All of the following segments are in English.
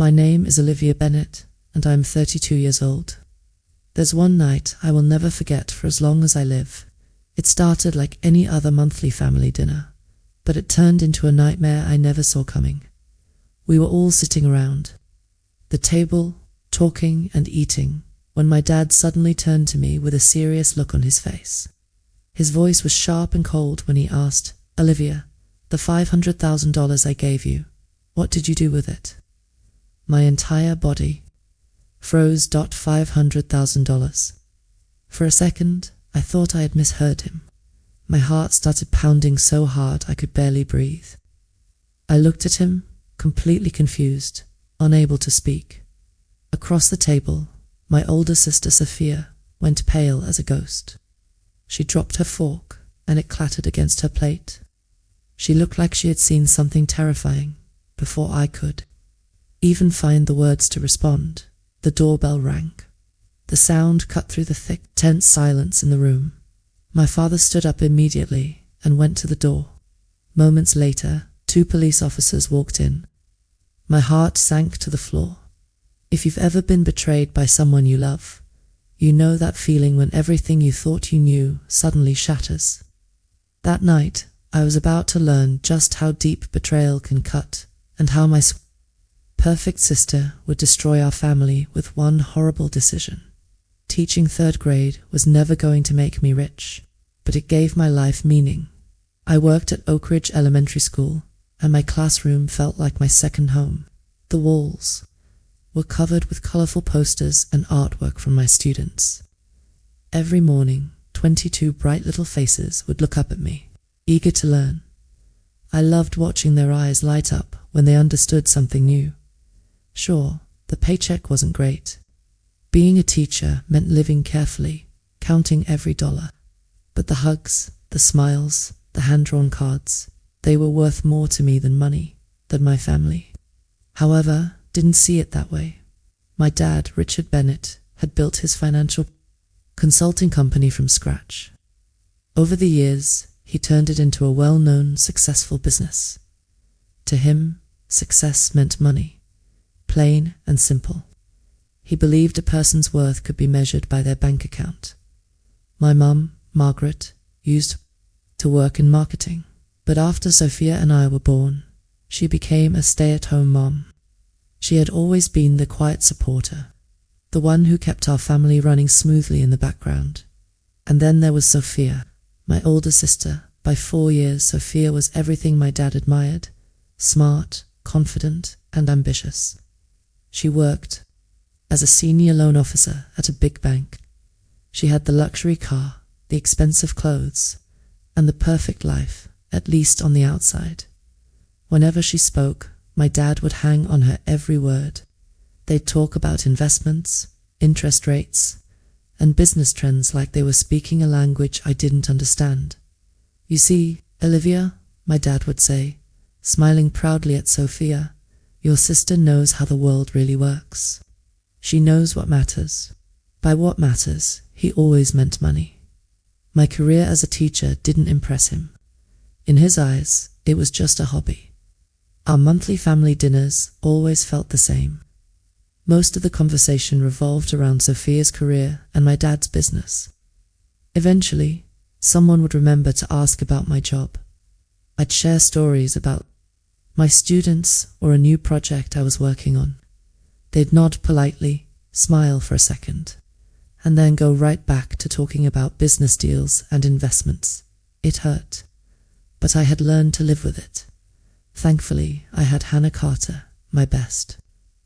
My name is Olivia Bennett, and I am 32 years old. There's one night I will never forget for as long as I live. It started like any other monthly family dinner, but it turned into a nightmare I never saw coming. We were all sitting around the table, talking and eating, when my dad suddenly turned to me with a serious look on his face. His voice was sharp and cold when he asked, "Olivia, the $500,000 I gave you, what did you do with it?" My entire body froze. $500,000. For a second, I thought I had misheard him. My heart started pounding so hard I could barely breathe. I looked at him, completely confused, unable to speak. Across the table, my older sister Sophia went pale as a ghost. She dropped her fork, and it clattered against her plate. She looked like she had seen something terrifying before I could even find the words to respond. The doorbell rang. The sound cut through the thick, tense silence in the room. My father stood up immediately and went to the door. Moments later, 2 police officers walked in. My heart sank to the floor. If you've ever been betrayed by someone you love, you know that feeling when everything you thought you knew suddenly shatters. That night, I was about to learn just how deep betrayal can cut, and how my perfect sister would destroy our family with one horrible decision. Teaching 3rd grade was never going to make me rich, but it gave my life meaning. I worked at Oak Ridge Elementary School, and my classroom felt like my second home. The walls were covered with colorful posters and artwork from my students. Every morning, 22 bright little faces would look up at me, eager to learn. I loved watching their eyes light up when they understood something new. Sure, the paycheck wasn't great. Being a teacher meant living carefully, counting every dollar. But the hugs, the smiles, the hand-drawn cards, they were worth more to me than money, than my family. However, didn't see it that way. My dad, Richard Bennett, had built his financial consulting company from scratch. Over the years, he turned it into a well-known, successful business. To him, success meant money, plain and simple. He believed a person's worth could be measured by their bank account. My mum, Margaret, used to work in marketing, but after Sophia and I were born, she became a stay-at-home mom. She had always been the quiet supporter, the one who kept our family running smoothly in the background. And then there was Sophia, my older sister. By 4 years, Sophia was everything my dad admired: smart, confident, and ambitious. She worked as a senior loan officer at a big bank. She had the luxury car, the expensive clothes, and the perfect life, at least on the outside. Whenever she spoke, my dad would hang on her every word. They'd talk about investments, interest rates, and business trends like they were speaking a language I didn't understand. "You see, Olivia," my dad would say, smiling proudly at Sophia, "your sister knows how the world really works. She knows what matters." By what matters, he always meant money. My career as a teacher didn't impress him. In his eyes, it was just a hobby. Our monthly family dinners always felt the same. Most of the conversation revolved around Sophia's career and my dad's business. Eventually, someone would remember to ask about my job. I'd share stories about my students or a new project I was working on. They'd nod politely, smile for a second, and then go right back to talking about business deals and investments. It hurt, but I had learned to live with it. Thankfully, I had Hannah Carter, my best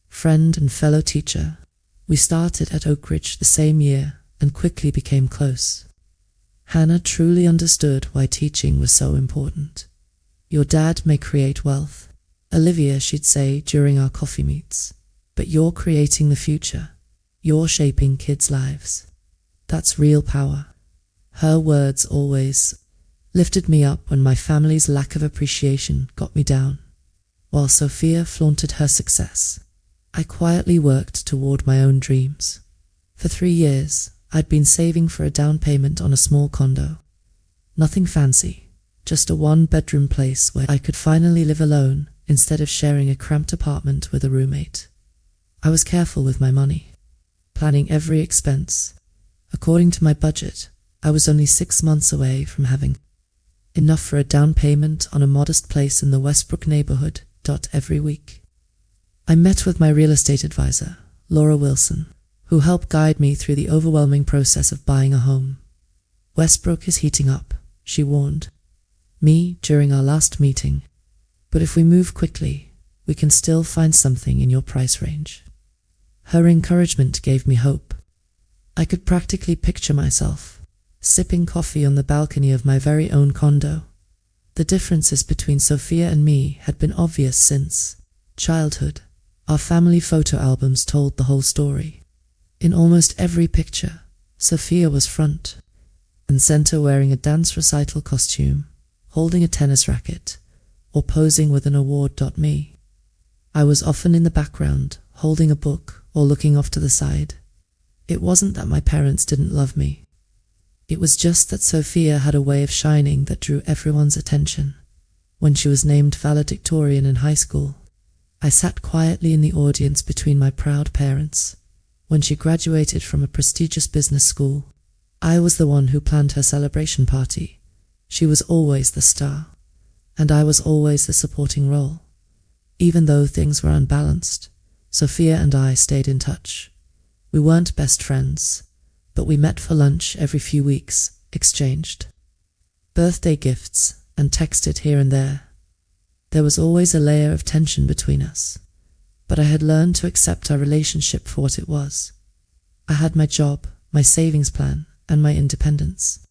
friend and fellow teacher. We started at Oak Ridge the same year and quickly became close. Hannah truly understood why teaching was so important. "Your dad may create wealth, Olivia," she'd say during our coffee meets, "but you're creating the future. You're shaping kids' lives. That's real power." Her words always lifted me up when my family's lack of appreciation got me down. While Sophia flaunted her success, I quietly worked toward my own dreams. For 3 years, I'd been saving for a down payment on a small condo. Nothing fancy, just a 1-bedroom place where I could finally live alone instead of sharing a cramped apartment with a roommate. I was careful with my money, planning every expense. According to my budget, I was only 6 months away from having enough for a down payment on a modest place in the Westbrook neighborhood. Every week, I met with my real estate advisor, Laura Wilson, who helped guide me through the overwhelming process of buying a home. Westbrook is heating up, she warned me during our last meeting, but if we move quickly, we can still find something in your price range. Her encouragement gave me hope. I could practically picture myself sipping coffee on the balcony of my very own condo. The differences between Sophia and me had been obvious since childhood. Our family photo albums told the whole story. In almost every picture, Sophia was front and center, wearing a dance recital costume, holding a tennis racket, or posing with an award. Me, I was often in the background, holding a book or looking off to the side. It wasn't that my parents didn't love me. It was just that Sophia had a way of shining that drew everyone's attention. When she was named valedictorian in high school, I sat quietly in the audience between my proud parents. When she graduated from a prestigious business school, I was the one who planned her celebration party. She was always the star, and I was always the supporting role. Even though things were unbalanced, Sophia and I stayed in touch. We weren't best friends, but we met for lunch every few weeks, exchanged birthday gifts, and texted here and there. There was always a layer of tension between us, but I had learned to accept our relationship for what it was. I had my job, my savings plan, and my independence.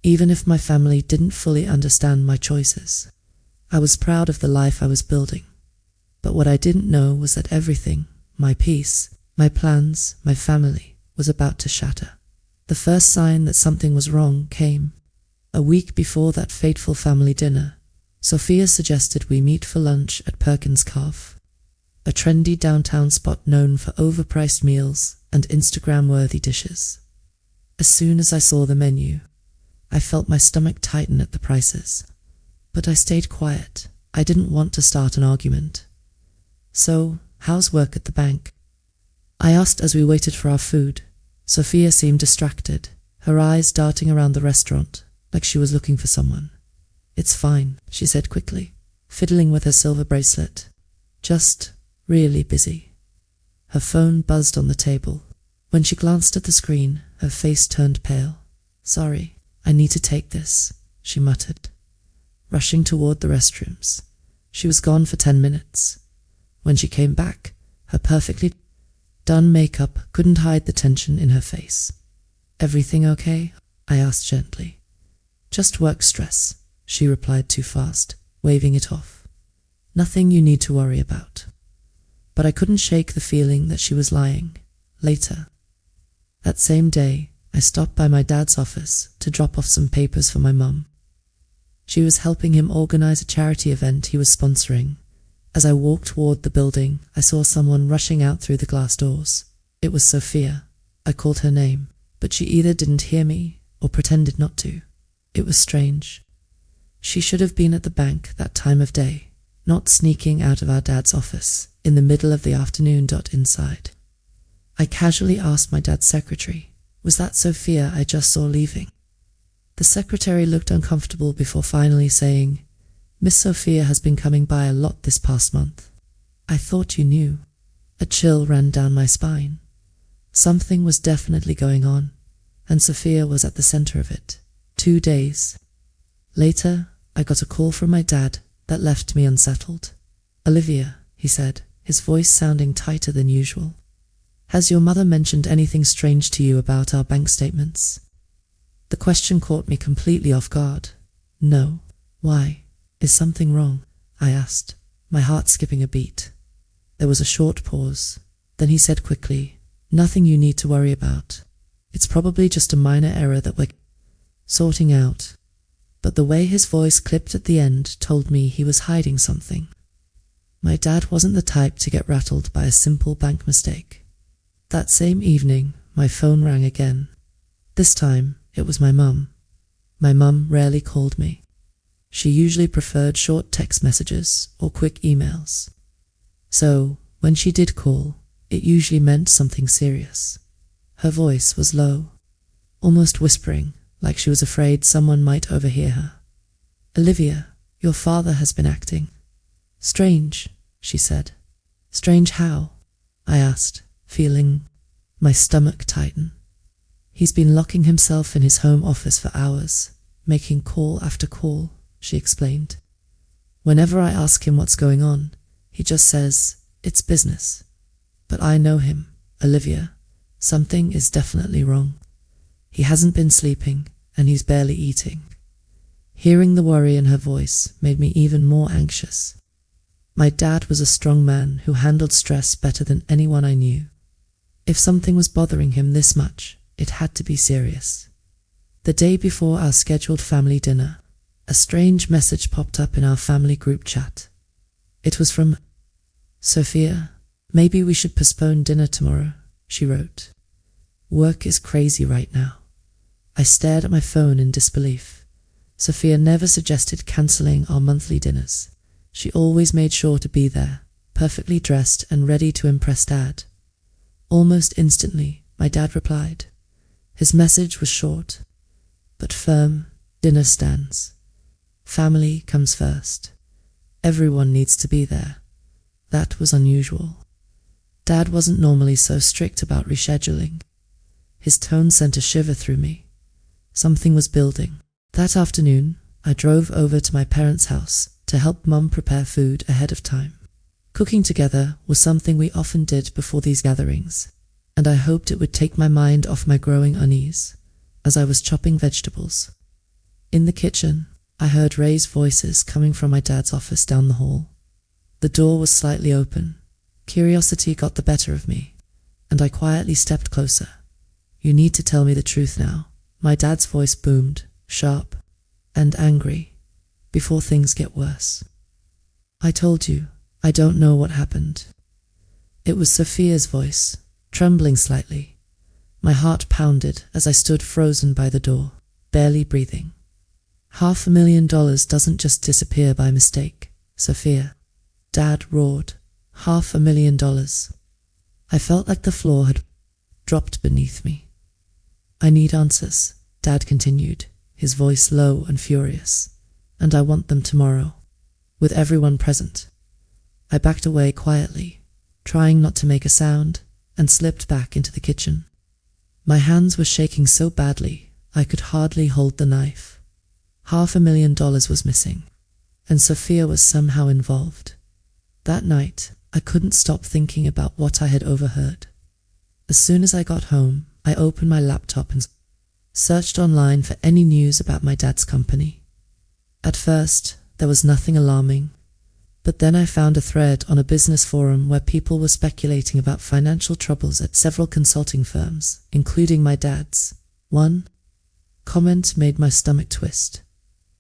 Even if my family didn't fully understand my choices, I was proud of the life I was building. But what I didn't know was that everything, my peace, my plans, my family, was about to shatter. The first sign that something was wrong came a week before that fateful family dinner. Sophia suggested we meet for lunch at Perkins Cove, a trendy downtown spot known for overpriced meals and Instagram-worthy dishes. As soon as I saw the menu, I felt my stomach tighten at the prices. But I stayed quiet. I didn't want to start an argument. "So, how's work at the bank?" I asked as we waited for our food. Sophia seemed distracted, her eyes darting around the restaurant, like she was looking for someone. "It's fine," she said quickly, fiddling with her silver bracelet. "Just really busy." Her phone buzzed on the table. When she glanced at the screen, her face turned pale. "Sorry, I need to take this," she muttered, rushing toward the restrooms. She was gone for 10 minutes. When she came back, her perfectly done makeup couldn't hide the tension in her face. "Everything okay?" I asked gently. "Just work stress," she replied too fast, waving it off. "Nothing you need to worry about." But I couldn't shake the feeling that she was lying. Later, that same day, I stopped by my dad's office to drop off some papers for my mum. She was helping him organize a charity event he was sponsoring. As I walked toward the building, I saw someone rushing out through the glass doors. It was Sophia. I called her name, but she either didn't hear me or pretended not to. It was strange. She should have been at the bank that time of day, not sneaking out of our dad's office in the middle of the afternoon. Inside, I casually asked my dad's secretary, "Was that Sophia I just saw leaving?" The secretary looked uncomfortable before finally saying, "Miss Sophia has been coming by a lot this past month." "I thought you knew." A chill ran down my spine. Something was definitely going on, and Sophia was at the center of it. 2 days later, I got a call from my dad that left me unsettled. "Olivia," he said, his voice sounding tighter than usual. "Has your mother mentioned anything strange to you about our bank statements?" The question caught me completely off guard. "No." "Why? Is something wrong?" I asked, my heart skipping a beat. There was a short pause. Then he said quickly, "Nothing you need to worry about. It's probably just a minor error that we're sorting out." But the way his voice clipped at the end told me he was hiding something. My dad wasn't the type to get rattled by a simple bank mistake. That same evening, my phone rang again. This time, it was my mum. My mum rarely called me. She usually preferred short text messages or quick emails. So, when she did call, it usually meant something serious. Her voice was low, almost whispering, like she was afraid someone might overhear her. "Olivia, your father has been acting strange," she said. "Strange how?" I asked, feeling my stomach tighten. "He's been locking himself in his home office for hours, making call after call," she explained. "Whenever I ask him what's going on, he just says, 'It's business.' But I know him, Olivia. Something is definitely wrong. He hasn't been sleeping, and he's barely eating." Hearing the worry in her voice made me even more anxious. My dad was a strong man who handled stress better than anyone I knew. If something was bothering him this much, it had to be serious. The day before our scheduled family dinner, a strange message popped up in our family group chat. It was from Sophia. "Maybe we should postpone dinner tomorrow," she wrote. "Work is crazy right now." I stared at my phone in disbelief. Sophia never suggested cancelling our monthly dinners. She always made sure to be there, perfectly dressed and ready to impress Dad. Almost instantly, my dad replied. His message was short, but firm. "Dinner stands. Family comes first. Everyone needs to be there." That was unusual. Dad wasn't normally so strict about rescheduling. His tone sent a shiver through me. Something was building. That afternoon, I drove over to my parents' house to help Mum prepare food ahead of time. Cooking together was something we often did before these gatherings, and I hoped it would take my mind off my growing unease as I was chopping vegetables. In the kitchen, I heard raised voices coming from my dad's office down the hall. The door was slightly open. Curiosity got the better of me, and I quietly stepped closer. "You need to tell me the truth now," my dad's voice boomed, sharp and angry, "before things get worse." "I told you, I don't know what happened." It was Sophia's voice, trembling slightly. My heart pounded as I stood frozen by the door, barely breathing. $500,000 doesn't just disappear by mistake, Sophia. Dad roared. $500,000. I felt like the floor had dropped beneath me. "I need answers," Dad continued, his voice low and furious. "And I want them tomorrow, with everyone present." I backed away quietly, trying not to make a sound, and slipped back into the kitchen. My hands were shaking so badly I could hardly hold the knife. $500,000 was missing, and Sophia was somehow involved. That night, I couldn't stop thinking about what I had overheard. As soon as I got home, I opened my laptop and searched online for any news about my dad's company. At first, there was nothing alarming, but then I found a thread on a business forum where people were speculating about financial troubles at several consulting firms, including my dad's. One comment made my stomach twist.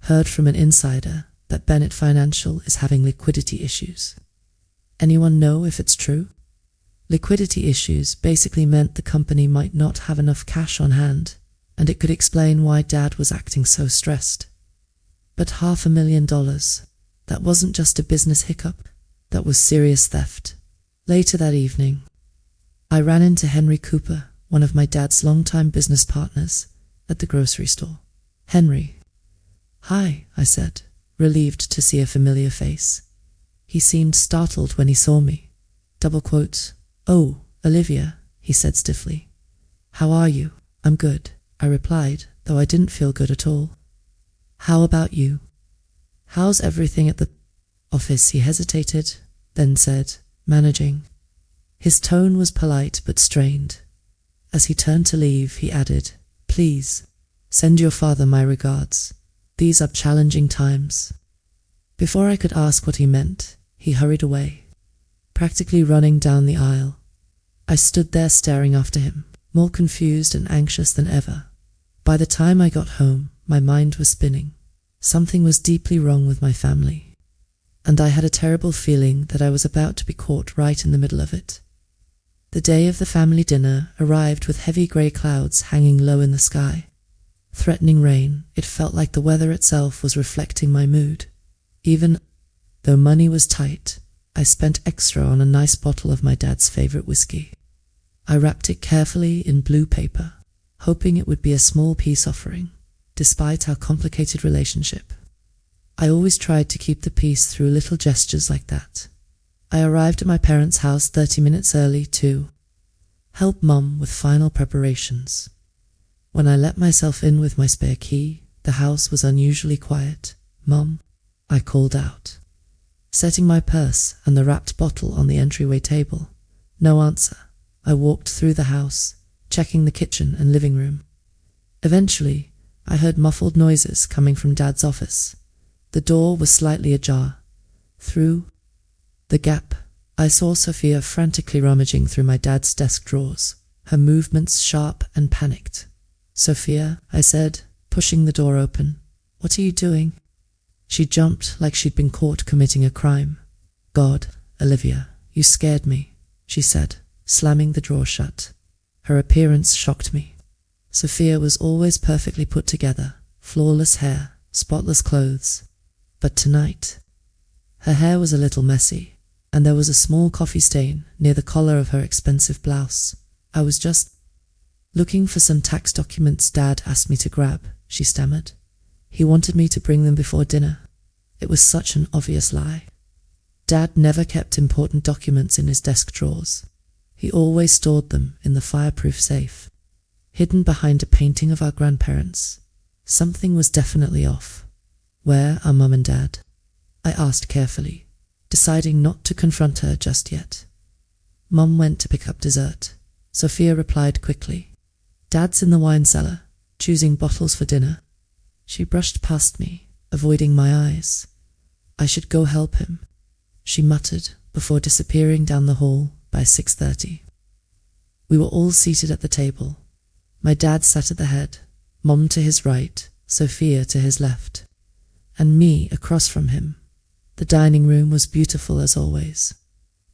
"Heard from an insider that Bennett Financial is having liquidity issues. Anyone know if it's true?" Liquidity issues basically meant the company might not have enough cash on hand, and it could explain why Dad was acting so stressed. But $500,000, that wasn't just a business hiccup, that was serious theft. Later that evening, I ran into Henry Cooper, one of my dad's longtime business partners, at the grocery store. "Henry." "Hi," I said, relieved to see a familiar face. He seemed startled when he saw me. Double quotes. "Oh, Olivia," he said stiffly. "How are you?" "I'm good," I replied, though I didn't feel good at all. "How about you? How's everything at the office?" He hesitated, then said, "Managing." His tone was polite but strained. As he turned to leave, he added, "Please, send your father my regards. These are challenging times." Before I could ask what he meant, he hurried away, practically running down the aisle. I stood there staring after him, more confused and anxious than ever. By the time I got home, my mind was spinning. Something was deeply wrong with my family, and I had a terrible feeling that I was about to be caught right in the middle of it. The day of the family dinner arrived with heavy grey clouds hanging low in the sky. Threatening rain, it felt like the weather itself was reflecting my mood. Even though money was tight, I spent extra on a nice bottle of my dad's favorite whiskey. I wrapped it carefully in blue paper, hoping it would be a small peace offering, despite our complicated relationship. I always tried to keep the peace through little gestures like that. I arrived at my parents' house 30 minutes early to help Mum with final preparations. When I let myself in with my spare key, the house was unusually quiet. "Mum," I called out, setting my purse and the wrapped bottle on the entryway table. No answer. I walked through the house, checking the kitchen and living room. Eventually, I heard muffled noises coming from Dad's office. The door was slightly ajar. Through the gap, I saw Sophia frantically rummaging through my dad's desk drawers, her movements sharp and panicked. "Sophia," I said, pushing the door open. "What are you doing?" She jumped like she'd been caught committing a crime. "God, Olivia, you scared me," she said, slamming the drawer shut. Her appearance shocked me. Sophia was always perfectly put together, flawless hair, spotless clothes. But tonight, her hair was a little messy, and there was a small coffee stain near the collar of her expensive blouse. "I was just looking for some tax documents Dad asked me to grab," she stammered. "He wanted me to bring them before dinner." It was such an obvious lie. Dad never kept important documents in his desk drawers. He always stored them in the fireproof safe, hidden behind a painting of our grandparents. Something was definitely off. "Where are Mum and Dad?" I asked carefully, deciding not to confront her just yet. "Mum went to pick up dessert," Sophia replied quickly. "Dad's in the wine cellar, choosing bottles for dinner." She brushed past me, avoiding my eyes. "I should go help him," she muttered before disappearing down the hall by 6:30. We were all seated at the table. My dad sat at the head, Mum to his right, Sophia to his left, and me across from him. The dining room was beautiful as always,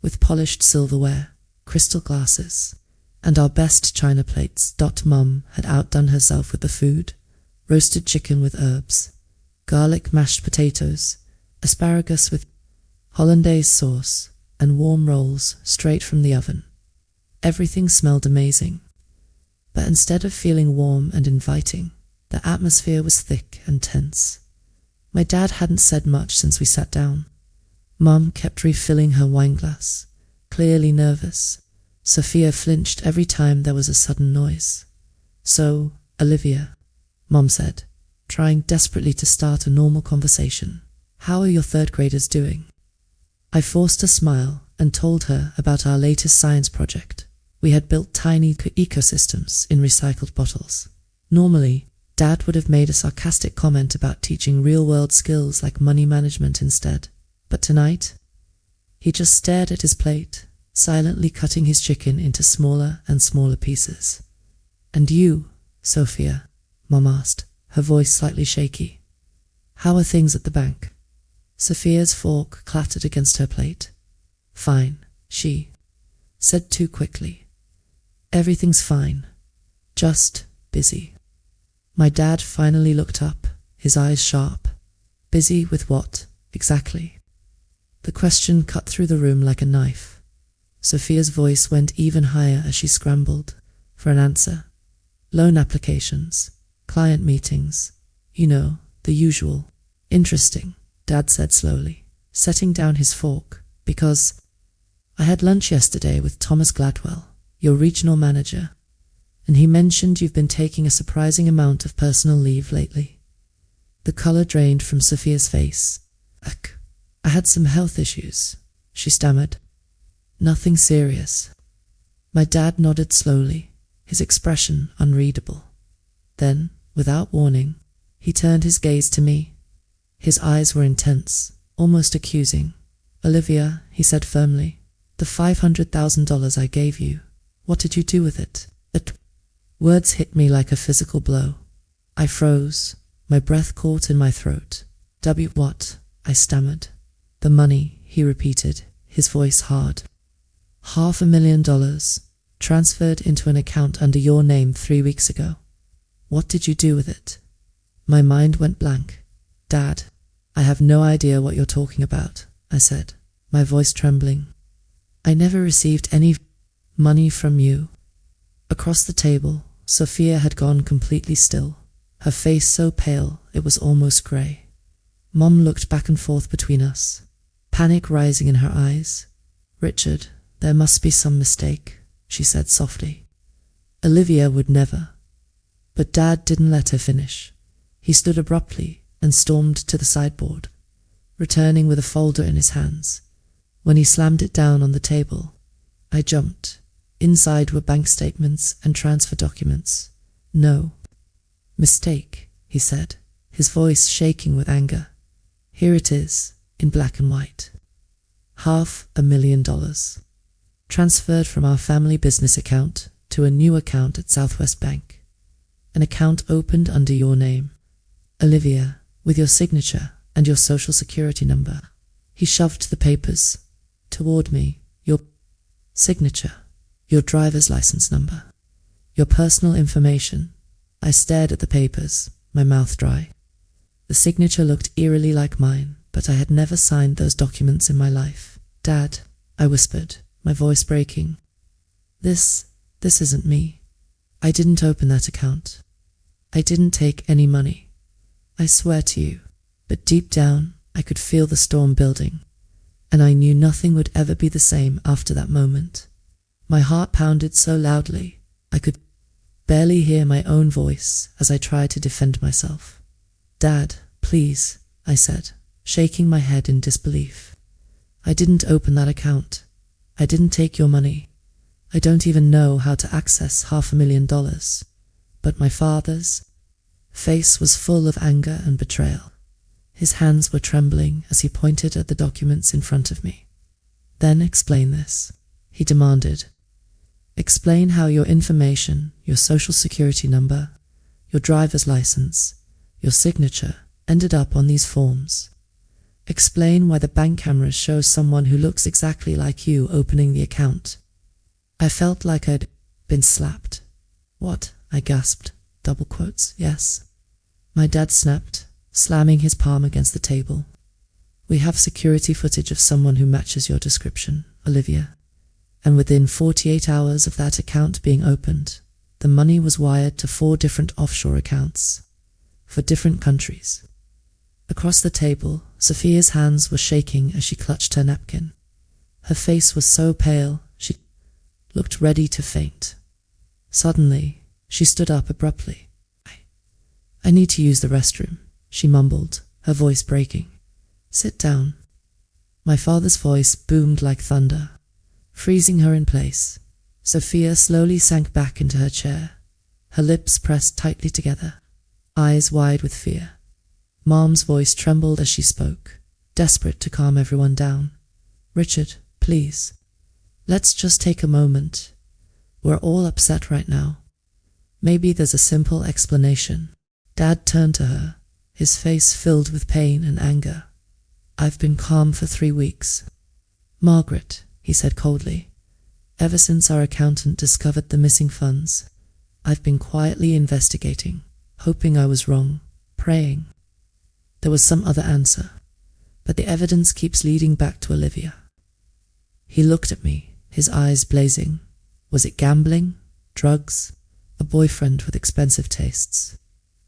with polished silverware, crystal glasses, and our best china plates. Mum had outdone herself with the food: roasted chicken with herbs, garlic mashed potatoes, asparagus with hollandaise sauce, and warm rolls straight from the oven. Everything smelled amazing, but instead of feeling warm and inviting, the atmosphere was thick and tense. My dad hadn't said much since we sat down. Mum kept refilling her wine glass, clearly nervous. Sophia flinched every time there was a sudden noise. "So, Olivia," Mum said, trying desperately to start a normal conversation, "how are your third graders doing?" I forced a smile and told her about our latest science project. We had built tiny ecosystems in recycled bottles. Normally, Dad would have made a sarcastic comment about teaching real-world skills like money management instead. But tonight, he just stared at his plate, silently cutting his chicken into smaller and smaller pieces. "And you, Sophia?" Mum asked, her voice slightly shaky. "How are things at the bank?" Sophia's fork clattered against her plate. "Fine," she said too quickly. "Everything's fine. Just busy." My dad finally looked up, his eyes sharp. "Busy with what, exactly?" The question cut through the room like a knife. Sophia's voice went even higher as she scrambled for an answer. "Loan applications, client meetings, you know, the usual." "Interesting," Dad said slowly, setting down his fork, "because I had lunch yesterday with Thomas Gladwell, your regional manager, and he mentioned you've been taking a surprising amount of personal leave lately." The color drained from Sophia's face. I had some health issues," she stammered. "Nothing serious." My dad nodded slowly, his expression unreadable. Then, without warning, he turned his gaze to me. His eyes were intense, almost accusing. "Olivia," he said firmly, "the $500,000 I gave you, what did you do with it?" Words hit me like a physical blow. I froze, my breath caught in my throat. What?" I stammered. "The money," he repeated, his voice hard. $500,000, transferred into an account under your name 3 weeks ago. What did you do with it?" My mind went blank. "Dad, I have no idea what you're talking about," I said, my voice trembling. I never received any money from you. Across the table, Sophia had gone completely still, her face so pale it was almost grey. Mom looked back and forth between us, panic rising in her eyes. "Richard, there must be some mistake," she said softly. "Olivia would never." But Dad didn't let her finish. He stood abruptly and stormed to the sideboard, returning with a folder in his hands. When he slammed it down on the table, I jumped. Inside were bank statements and transfer documents. "No mistake," he said, his voice shaking with anger. "Here it is, in black and white. $500,000. Transferred from our family business account to a new account at Southwest Bank. An account opened under your name, Olivia, with your signature and your social security number." He shoved the papers toward me. "Your signature, your driver's license number, your personal information." I stared at the papers, my mouth dry. The signature looked eerily like mine, but I had never signed those documents in my life. "Dad," I whispered, my voice breaking. This isn't me. I didn't open that account. I didn't take any money. I swear to you." But deep down, I could feel the storm building, and I knew nothing would ever be the same after that moment. My heart pounded so loudly, I could barely hear my own voice as I tried to defend myself. "Dad, please," I said, shaking my head in disbelief. "I didn't open that account. I didn't take your money. I don't even know how to access $500,000. But my father's face was full of anger and betrayal. His hands were trembling as he pointed at the documents in front of me. "Then explain this," he demanded. "Explain how your information, your social security number, your driver's license, your signature, ended up on these forms. Explain why the bank cameras show someone who looks exactly like you opening the account." I felt like I'd been slapped. "What?" I gasped, double quotes. "Yes." My dad snapped, slamming his palm against the table. "We have security footage of someone who matches your description, Olivia. And within 48 hours of that account being opened, the money was wired to 4 different offshore accounts, for different countries." Across the table, Sophia's hands were shaking as she clutched her napkin. Her face was so pale, she looked ready to faint. Suddenly, she stood up abruptly. I need to use the restroom," she mumbled, her voice breaking. "Sit down." My father's voice boomed like thunder, freezing her in place. Sophia slowly sank back into her chair, her lips pressed tightly together, eyes wide with fear. Mom's voice trembled as she spoke, desperate to calm everyone down. "Richard, please. Let's just take a moment. We're all upset right now. Maybe there's a simple explanation." Dad turned to her, his face filled with pain and anger. "I've been calm for 3 weeks. Margaret," he said coldly, "ever since our accountant discovered the missing funds, I've been quietly investigating, hoping I was wrong, praying. There was some other answer, but the evidence keeps leading back to Olivia." He looked at me, his eyes blazing. Was it gambling? Drugs? A boyfriend with expensive tastes?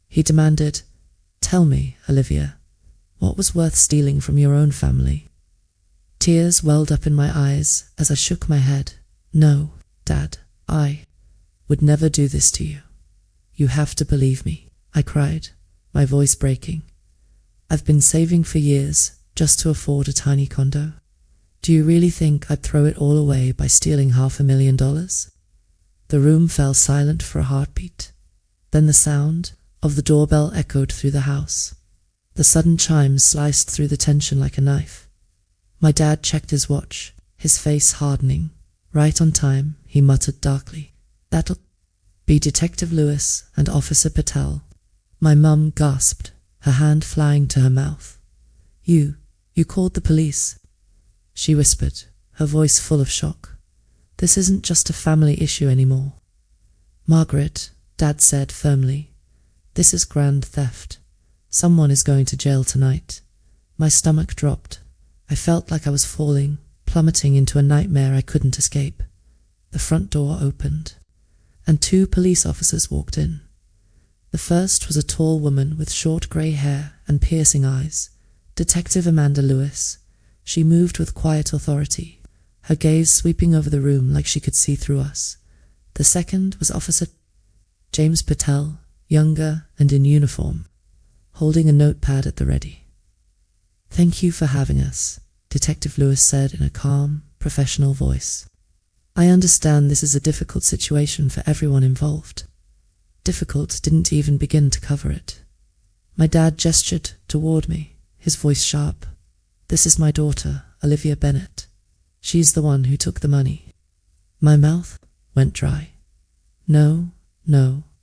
He demanded, "Tell me, Olivia, what was worth stealing from your own family?" Tears welled up in my eyes as I shook my head. "No, Dad, I would never do this to you. You have to believe me," I cried, my voice breaking. "I've been saving for years just to afford a tiny condo. Do you really think I'd throw it all away by stealing $500,000? The room fell silent for a heartbeat. Then the sound of the doorbell echoed through the house. The sudden chimes sliced through the tension like a knife. My dad checked his watch, his face hardening. Right on time, he muttered darkly, "That'll be Detective Lewis and Officer Patel." My mum gasped, her hand flying to her mouth. You called the police," she whispered, her voice full of shock. "This isn't just a family issue anymore." "Margaret," Dad said firmly, "this is grand theft. Someone is going to jail tonight." My stomach dropped. I felt like I was falling, plummeting into a nightmare I couldn't escape. The front door opened, and 2 police officers walked in. The first was a tall woman with short grey hair and piercing eyes, Detective Amanda Lewis. She moved with quiet authority, her gaze sweeping over the room like she could see through us. The second was Officer James Patel, younger and in uniform, holding a notepad at the ready. "Thank you for having us," Detective Lewis said in a calm, professional voice. "I understand this is a difficult situation for everyone involved." Difficult didn't even begin to cover it. My dad gestured toward me, his voice sharp. "This is my daughter, Olivia Bennett. She's the one who took the money." My mouth went dry. No,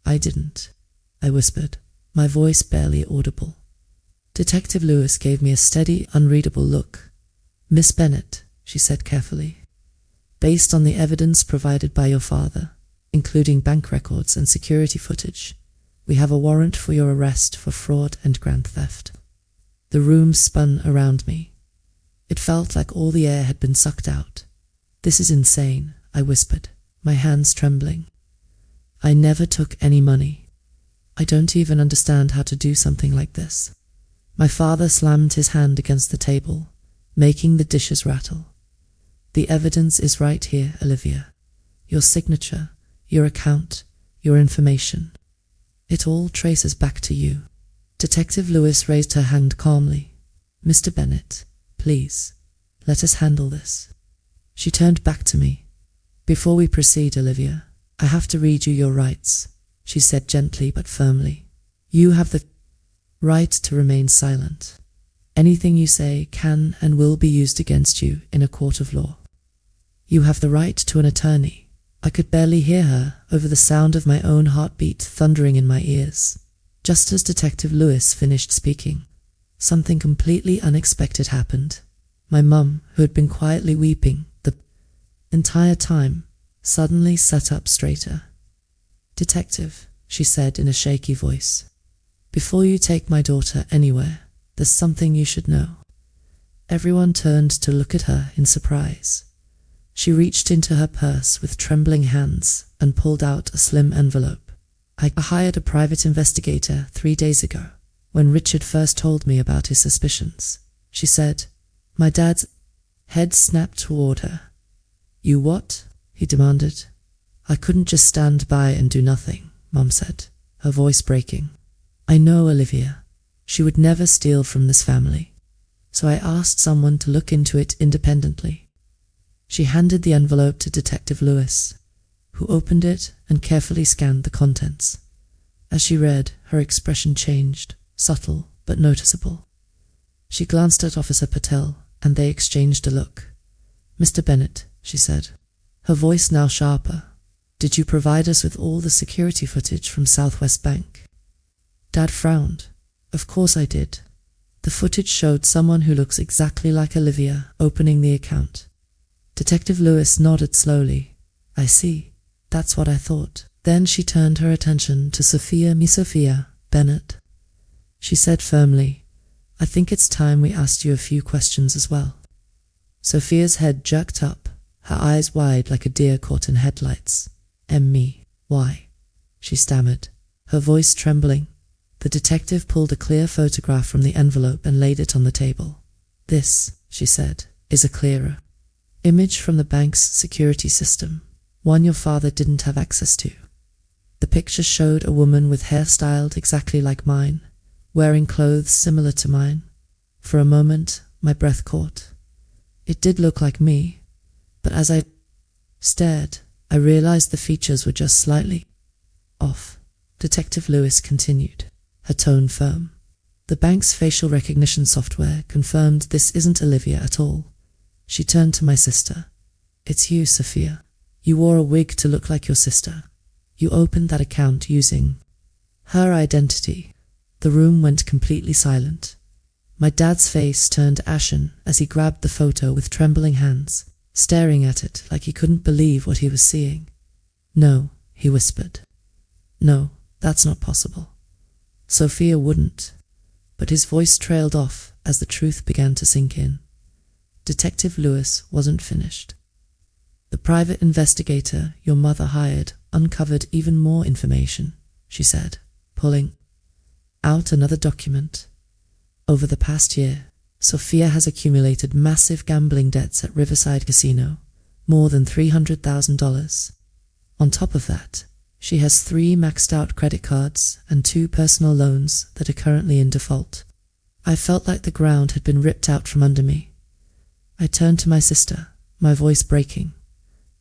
I didn't," I whispered, my voice barely audible. Detective Lewis gave me a steady, unreadable look. "Miss Bennett," she said carefully, "based on the evidence provided by your father, including bank records and security footage, we have a warrant for your arrest for fraud and grand theft." The room spun around me. It felt like all the air had been sucked out. "This is insane," I whispered, my hands trembling. "I never took any money. I don't even understand how to do something like this." My father slammed his hand against the table, making the dishes rattle. "The evidence is right here, Olivia. Your signature, your account, your information. It all traces back to you." Detective Lewis raised her hand calmly. "Mr. Bennett, please, let us handle this." She turned back to me. "Before we proceed, Olivia, I have to read you your rights," she said gently but firmly. "You have the right to remain silent. Anything you say can and will be used against you in a court of law. You have the right to an attorney." I could barely hear her over the sound of my own heartbeat thundering in my ears. Just as Detective Lewis finished speaking, something completely unexpected happened. My mum, who had been quietly weeping the entire time, suddenly sat up straighter. "Detective," she said in a shaky voice, "before you take my daughter anywhere, there's something you should know." Everyone turned to look at her in surprise. She reached into her purse with trembling hands and pulled out a slim envelope. "I hired a private investigator 3 days ago, when Richard first told me about his suspicions," she said. My dad's head snapped toward her. "You what?" he demanded. "I couldn't just stand by and do nothing," Mum said, her voice breaking. "I know Olivia. She would never steal from this family. So I asked someone to look into it independently." She handed the envelope to Detective Lewis, who opened it and carefully scanned the contents. As she read, her expression changed, subtle but noticeable. She glanced at Officer Patel, and they exchanged a look. "Mr. Bennett," she said, her voice now sharper, "did you provide us with all the security footage from Southwest Bank?" Dad frowned. "Of course I did. The footage showed someone who looks exactly like Olivia opening the account." Detective Lewis nodded slowly. "I see. That's what I thought." Then she turned her attention to Sophia Bennett. She said firmly, "I think it's time we asked you a few questions as well." Sophia's head jerked up, her eyes wide like a deer caught in headlights. "Me? Why?" she stammered, her voice trembling. The detective pulled a clear photograph from the envelope and laid it on the table. "This," she said, "is a clearer image from the bank's security system, one your father didn't have access to." The picture showed a woman with hair styled exactly like mine, wearing clothes similar to mine. For a moment, my breath caught. It did look like me, but as I stared, I realized the features were just slightly off. Detective Lewis continued, her tone firm. "The bank's facial recognition software confirmed this isn't Olivia at all." She turned to my sister. "It's you, Sophia. You wore a wig to look like your sister. You opened that account using her identity." The room went completely silent. My dad's face turned ashen as he grabbed the photo with trembling hands, staring at it like he couldn't believe what he was seeing. "No," he whispered. "No, that's not possible. Sophia wouldn't." But his voice trailed off as the truth began to sink in. Detective Lewis wasn't finished. The private investigator your mother hired uncovered even more information, she said, pulling out another document. Over the past year, Sophia has accumulated massive gambling debts at Riverside Casino, more than $300,000. On top of that, she has 3 maxed-out credit cards and 2 personal loans that are currently in default. I felt like the ground had been ripped out from under me. I turned to my sister, my voice breaking.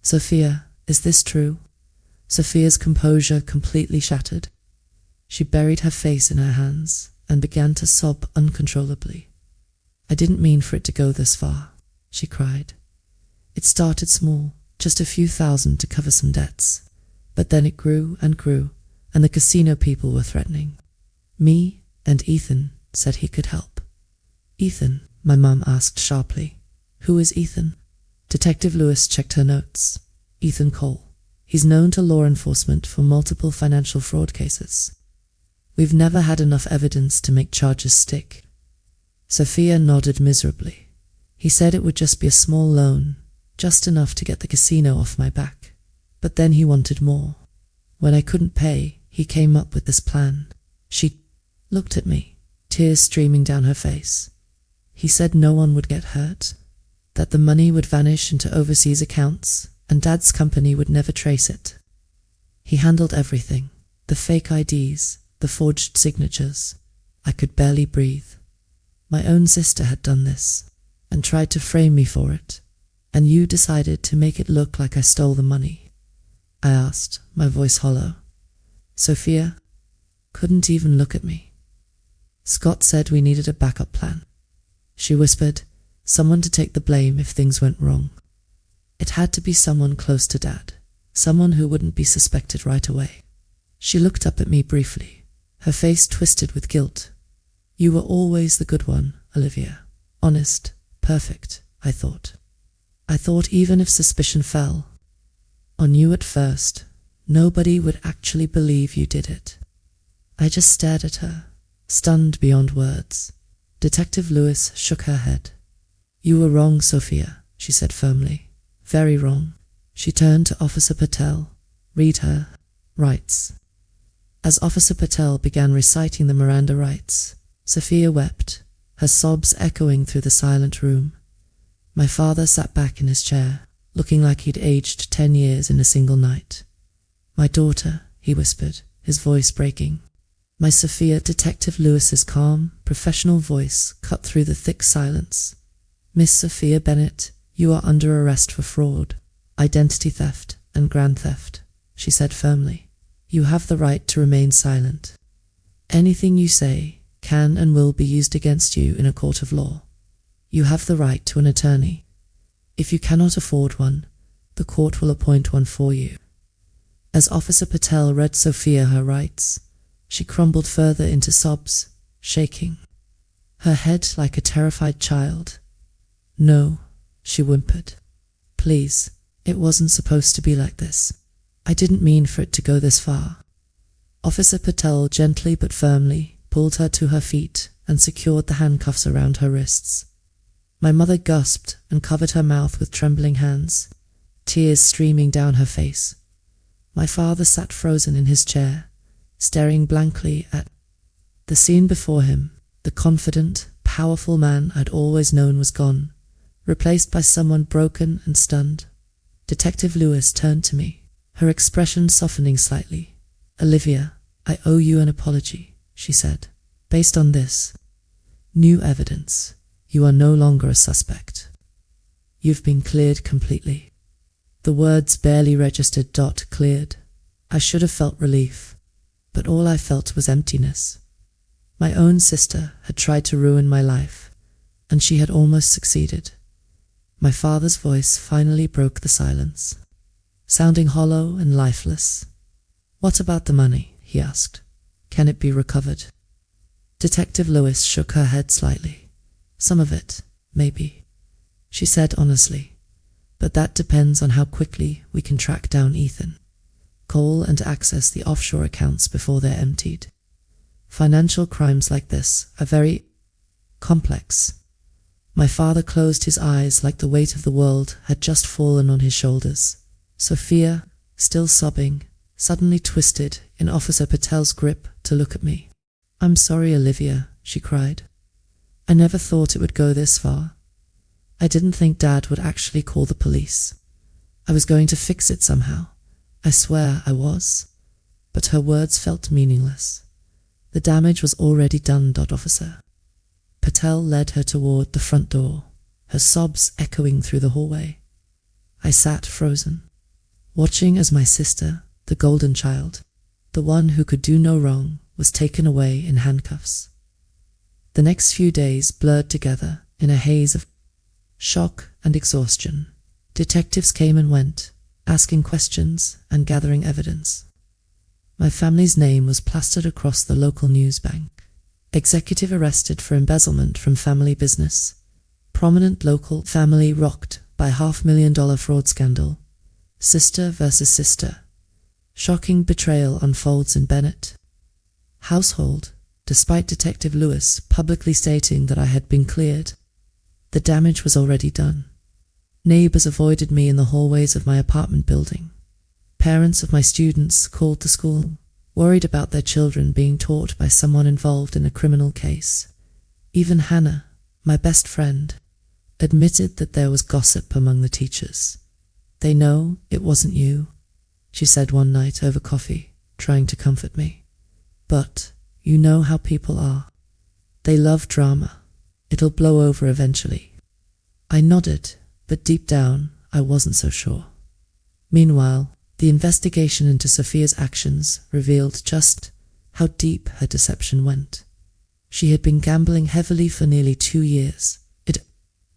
"Sophia, is this true?" Sophia's composure completely shattered. She buried her face in her hands and began to sob uncontrollably. "I didn't mean for it to go this far," she cried. "It started small, just a few thousand to cover some debts. But then it grew, and the casino people were threatening me, and Ethan said he could help." "Ethan?" my mum asked sharply. "Who is Ethan?" Detective Lewis checked her notes. "Ethan Cole. He's known to law enforcement for multiple financial fraud cases. We've never had enough evidence to make charges stick." Sophia nodded miserably. "He said it would just be a small loan, just enough to get the casino off my back. But then he wanted more. When I couldn't pay, he came up with this plan." She looked at me, tears streaming down her face. "He said no one would get hurt, that the money would vanish into overseas accounts, and Dad's company would never trace it. He handled everything, the fake IDs, the forged signatures. I could barely breathe. My own sister had done this, and tried to frame me for it, and you decided to make it look like I stole the money." I asked, my voice hollow. Sophia couldn't even look at me. "Scott said we needed a backup plan," she whispered, "someone to take the blame if things went wrong. It had to be someone close to Dad, someone who wouldn't be suspected right away." She looked up at me briefly, her face twisted with guilt. "You were always the good one, Olivia. Honest, perfect, I thought. I thought even if suspicion fell on you at first, nobody would actually believe you did it." I just stared at her, stunned beyond words. Detective Lewis shook her head. "You were wrong, Sophia," she said firmly. "Very wrong." She turned to Officer Patel. "Read her rights." As Officer Patel began reciting the Miranda rights, Sophia wept, her sobs echoing through the silent room. My father sat back in his chair, looking like he'd aged 10 years in a single night. "My daughter," he whispered, his voice breaking. My Sophia. Detective Lewis's calm, professional voice cut through the thick silence. "Miss Sophia Bennett, you are under arrest for fraud, identity theft, and grand theft," she said firmly. "You have the right to remain silent. Anything you say can and will be used against you in a court of law. You have the right to an attorney. If you cannot afford one, the court will appoint one for you." As Officer Patel read Sophia her rights, she crumbled further into sobs, shaking her head like a terrified child. "No," she whimpered. "Please, it wasn't supposed to be like this. I didn't mean for it to go this far." Officer Patel gently but firmly pulled her to her feet and secured the handcuffs around her wrists. My mother gasped and covered her mouth with trembling hands, tears streaming down her face. My father sat frozen in his chair, staring blankly at the scene before him. The confident, powerful man I'd always known was gone, replaced by someone broken and stunned. Detective Lewis turned to me, her expression softening slightly. "Olivia, I owe you an apology," she said. "Based on this new evidence, you are no longer a suspect. You've been cleared completely." The words barely registered. Cleared. I should have felt relief, but all I felt was emptiness. My own sister had tried to ruin my life, and she had almost succeeded. My father's voice finally broke the silence, sounding hollow and lifeless. "What about the money?" he asked. "Can it be recovered?" Detective Lewis shook her head slightly. "Some of it, maybe," she said honestly, "but that depends on how quickly we can track down Ethan Cole and access the offshore accounts before they're emptied. Financial crimes like this are very complex. My father closed his eyes like the weight of the world had just fallen on his shoulders. Sophia, still sobbing, suddenly twisted in Officer Patel's grip to look at me. "I'm sorry, Olivia," she cried. "I never thought it would go this far. I didn't think Dad would actually call the police. I was going to fix it somehow. I swear I was." But her words felt meaningless. The damage was already done, Officer. Patel led her toward the front door, her sobs echoing through the hallway. I sat frozen, watching as my sister, the golden child, the one who could do no wrong, was taken away in handcuffs. The next few days blurred together in a haze of shock and exhaustion. Detectives came and went, asking questions and gathering evidence. My family's name was plastered across the local news bank. Executive arrested for embezzlement from family business. Prominent local family rocked by $500,000 fraud scandal. Sister versus sister. Shocking betrayal unfolds in Bennett household, despite Detective Lewis publicly stating that I had been cleared. The damage was already done. Neighbors avoided me in the hallways of my apartment building. Parents of my students called the school, worried about their children being taught by someone involved in a criminal case. Even Hannah, my best friend, admitted that there was gossip among the teachers. "They know it wasn't you," she said one night over coffee, trying to comfort me. "But you know how people are. They love drama. It'll blow over eventually." I nodded, but deep down, I wasn't so sure. Meanwhile, the investigation into Sophia's actions revealed just how deep her deception went. She had been gambling heavily for nearly 2 years. It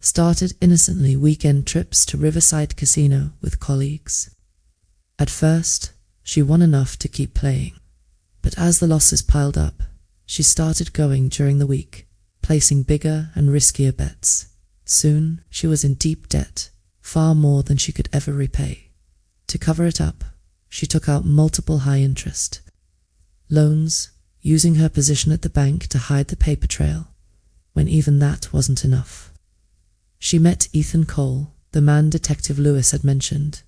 started innocently weekend trips to Riverside Casino with colleagues. At first, she won enough to keep playing. But as the losses piled up, she started going during the week, placing bigger and riskier bets. Soon, she was in deep debt, far more than she could ever repay. To cover it up, she took out multiple high-interest loans, using her position at the bank to hide the paper trail, when even that wasn't enough. She met Ethan Cole, the man Detective Lewis had mentioned.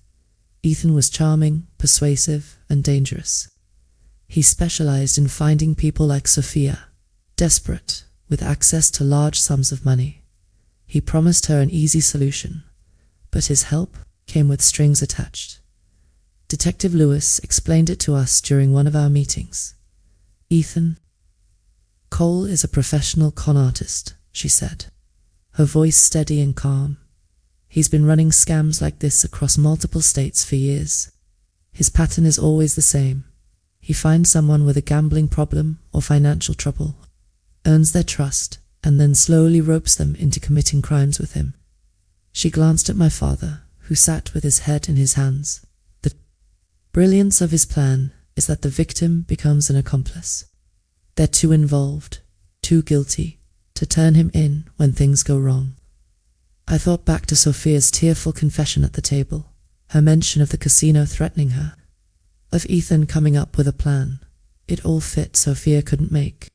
Ethan was charming, persuasive, and dangerous. He specialized in finding people like Sophia, desperate, with access to large sums of money. He promised her an easy solution, but his help came with strings attached. Detective Lewis explained it to us during one of our meetings. "Ethan Cole is a professional con artist," she said, her voice steady and calm. "He's been running scams like this across multiple states for years. His pattern is always the same. He finds someone with a gambling problem or financial trouble, earns their trust, and then slowly ropes them into committing crimes with him." She glanced at my father, who sat with his head in his hands. "The brilliance of his plan is that the victim becomes an accomplice. They're too involved, too guilty, to turn him in when things go wrong." I thought back to Sophia's tearful confession at the table, her mention of the casino threatening her, of Ethan coming up with a plan. It all fit Sophia couldn't make.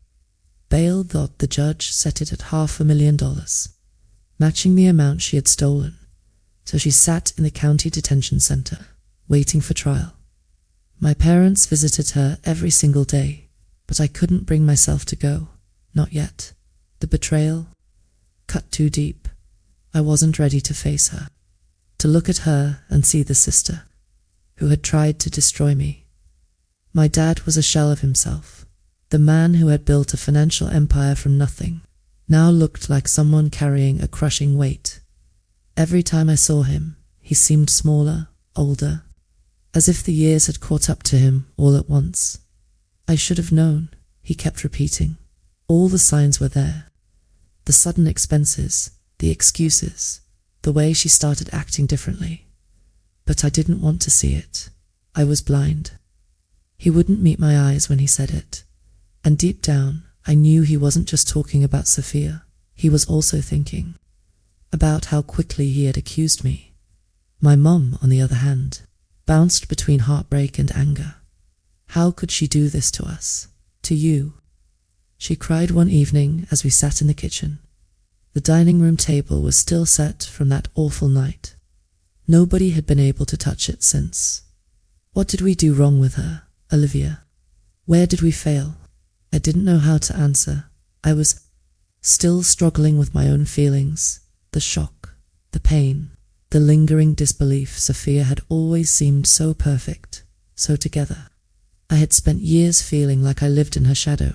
Bail thought the judge set it at $500,000, matching the amount she had stolen, so she sat in the county detention center, waiting for trial. My parents visited her every single day, but I couldn't bring myself to go, not yet. The betrayal cut too deep. I wasn't ready to face her, to look at her and see the sister who had tried to destroy me. My dad was a shell of himself. The man who had built a financial empire from nothing now looked like someone carrying a crushing weight. Every time I saw him, he seemed smaller, older, as if the years had caught up to him all at once. "I should have known," he kept repeating. All the signs were there. The sudden expenses, the excuses, the way she started acting differently. But I didn't want to see it. I was blind. He wouldn't meet my eyes when he said it. And deep down, I knew he wasn't just talking about Sophia. He was also thinking about how quickly he had accused me. My mum, on the other hand, bounced between heartbreak and anger. How could she do this to us? To you? She cried one evening as we sat in the kitchen. The dining room table was still set from that awful night. Nobody had been able to touch it since. What did we do wrong with her, Olivia? Where did we fail? I didn't know how to answer. I was still struggling with my own feelings, the shock, the pain, the lingering disbelief. Sophia had always seemed so perfect, so together. I had spent years feeling like I lived in her shadow,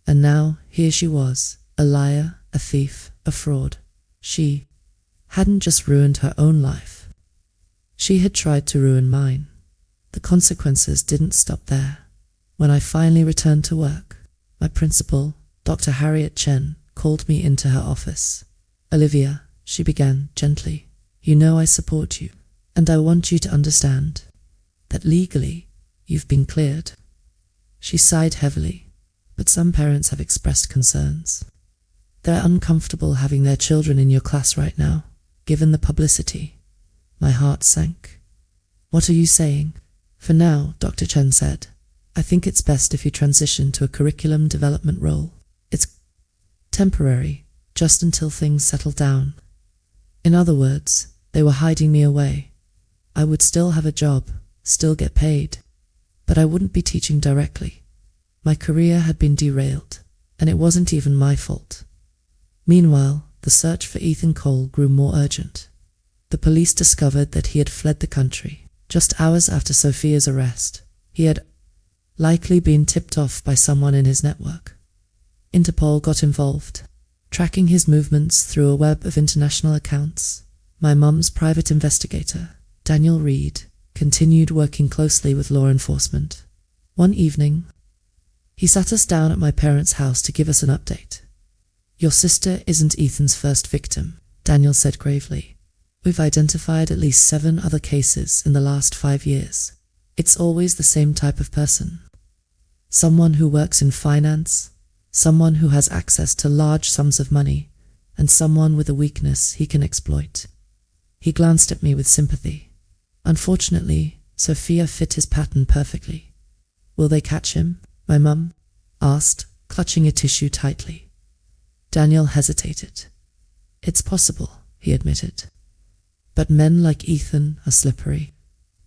and now here she was, a liar, a thief, a fraud. She hadn't just ruined her own life. She had tried to ruin mine. The consequences didn't stop there. When I finally returned to work, my principal, Dr. Harriet Chen, called me into her office. "Olivia," she began gently, "you know I support you, and I want you to understand that legally you've been cleared." She sighed heavily, but some parents have expressed concerns. They're uncomfortable having their children in your class right now, given the publicity. My heart sank. "What are you saying?" "For now," Dr. Chen said, "I think it's best if you transition to a curriculum development role. It's temporary, just until things settle down." In other words, they were hiding me away. I would still have a job, still get paid, but I wouldn't be teaching directly. My career had been derailed, and it wasn't even my fault. Meanwhile, the search for Ethan Cole grew more urgent. The police discovered that he had fled the country just hours after Sophia's arrest. He had likely been tipped off by someone in his network. Interpol got involved, tracking his movements through a web of international accounts. My mum's private investigator, Daniel Reed, continued working closely with law enforcement. One evening, he sat us down at my parents' house to give us an update. "Your sister isn't Ethan's first victim," Daniel said gravely. "We've identified at least 7 other cases in the last 5 years. It's always the same type of person. Someone who works in finance, someone who has access to large sums of money, and someone with a weakness he can exploit." He glanced at me with sympathy. "Unfortunately, Sophia fit his pattern perfectly." "Will they catch him?" my mum asked, clutching a tissue tightly. Daniel hesitated. "It's possible," he admitted. "But men like Ethan are slippery.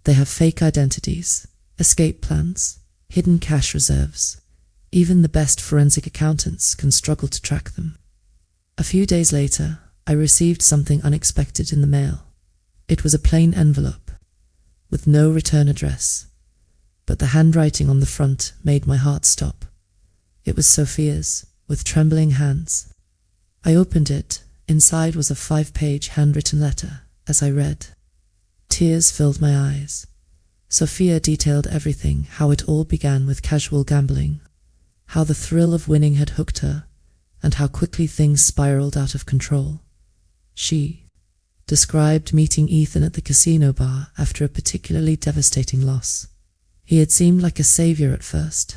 They have fake identities, escape plans, hidden cash reserves. Even the best forensic accountants can struggle to track them." A few days later, I received something unexpected in the mail. It was a plain envelope, with no return address, but the handwriting on the front made my heart stop. It was Sophia's, with trembling hands. I opened it. Inside was a 5-page handwritten letter. As I read, tears filled my eyes. Sophia detailed everything, how it all began with casual gambling, how the thrill of winning had hooked her, and how quickly things spiraled out of control. She described meeting Ethan at the casino bar after a particularly devastating loss. He had seemed like a savior at first,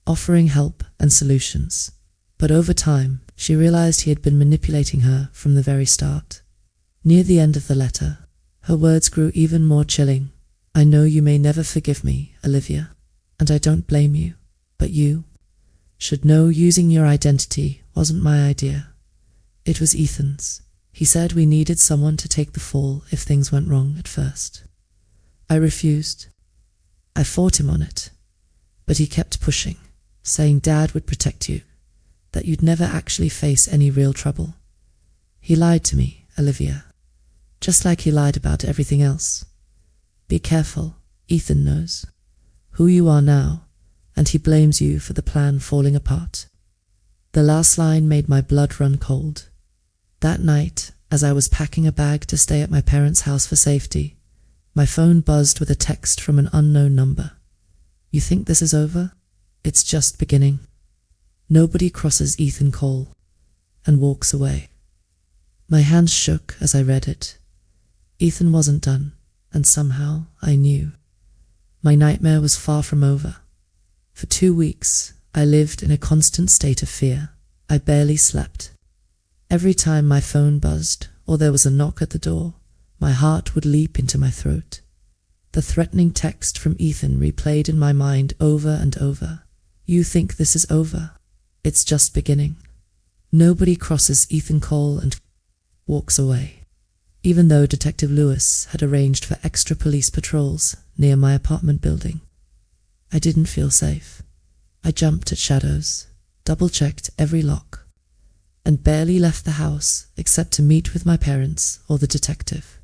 offering help and solutions, but over time she realized he had been manipulating her from the very start. Near the end of the letter, her words grew even more chilling. "I know you may never forgive me, Olivia, and I don't blame you, but you should know using your identity wasn't my idea. It was Ethan's. He said we needed someone to take the fall if things went wrong at first. I refused. I fought him on it, but he kept pushing, saying Dad would protect you, that you'd never actually face any real trouble. He lied to me, Olivia, just like he lied about everything else. Be careful, Ethan knows who you are now, and he blames you for the plan falling apart." The last line made my blood run cold. That night, as I was packing a bag to stay at my parents' house for safety, my phone buzzed with a text from an unknown number. "You think this is over? It's just beginning. Nobody crosses Ethan Cole," and walks away. My hands shook as I read it. Ethan wasn't done, and somehow I knew. My nightmare was far from over. For 2 weeks, I lived in a constant state of fear. I barely slept. Every time my phone buzzed or there was a knock at the door, my heart would leap into my throat. The threatening text from Ethan replayed in my mind over and over. "You think this is over? It's just beginning. Nobody crosses Ethan Cole and walks away. Even though Detective Lewis had arranged for extra police patrols near my apartment building, I didn't feel safe. I jumped at shadows, double-checked every lock, and barely left the house except to meet with my parents or the detective.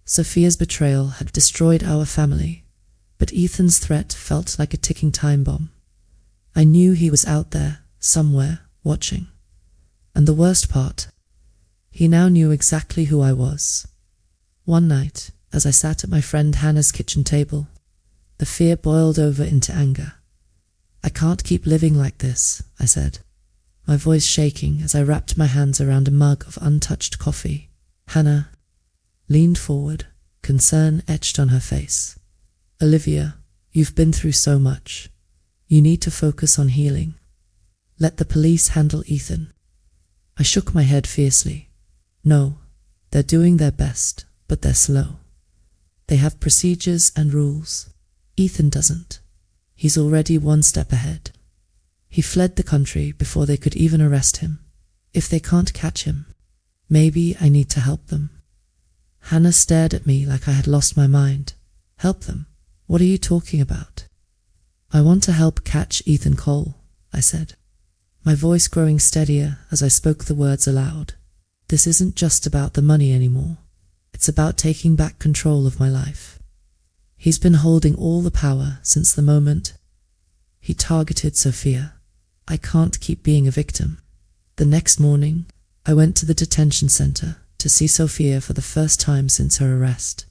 Sophia's betrayal had destroyed our family, but Ethan's threat felt like a ticking time bomb. I knew he was out there, somewhere, watching. And the worst part, he now knew exactly who I was. One night, as I sat at my friend Hannah's kitchen table, the fear boiled over into anger. "I can't keep living like this," I said, my voice shaking as I wrapped my hands around a mug of untouched coffee. Hannah leaned forward, concern etched on her face. "Olivia, you've been through so much. You need to focus on healing. Let the police handle Ethan." I shook my head fiercely. "No, they're doing their best, but they're slow. They have procedures and rules. Ethan doesn't. He's already one step ahead. He fled the country before they could even arrest him. If they can't catch him, maybe I need to help them." Hannah stared at me like I had lost my mind. "Help them? What are you talking about?" "I want to help catch Ethan Cole," I said, my voice growing steadier as I spoke the words aloud. "This isn't just about the money anymore. It's about taking back control of my life. He's been holding all the power since the moment he targeted Sophia. I can't keep being a victim." The next morning, I went to the detention center to see Sophia for the first time since her arrest.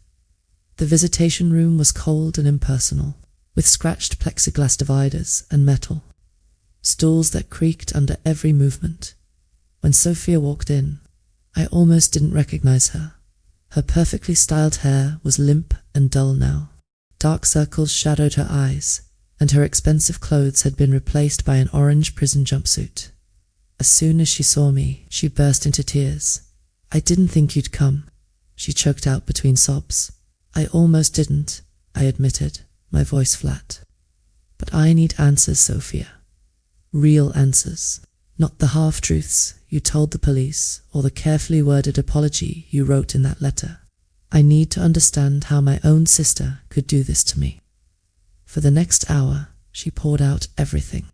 The visitation room was cold and impersonal, with scratched plexiglass dividers and metal, stools that creaked under every movement. When Sophia walked in, I almost didn't recognize her. Her perfectly styled hair was limp and dull now. Dark circles shadowed her eyes, and her expensive clothes had been replaced by an orange prison jumpsuit. As soon as she saw me, she burst into tears. "I didn't think you'd come," she choked out between sobs. "I almost didn't," I admitted, my voice flat. "But I need answers, Sophia. Real answers. Not the half-truths you told the police or the carefully worded apology you wrote in that letter. I need to understand how my own sister could do this to me." For the next hour, she poured out everything.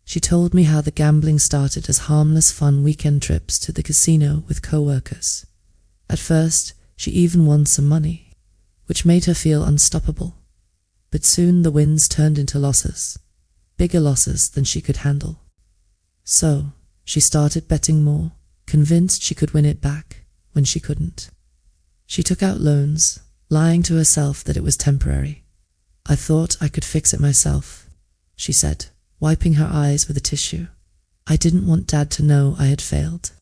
She told me how the gambling started as harmless fun weekend trips to the casino with co-workers. At first, she even won some money, which made her feel unstoppable. But soon the wins turned into losses, bigger losses than she could handle. So, she started betting more, convinced she could win it back when she couldn't. She took out loans, lying to herself that it was temporary. "I thought I could fix it myself," she said, wiping her eyes with a tissue. "I didn't want Dad to know I had failed.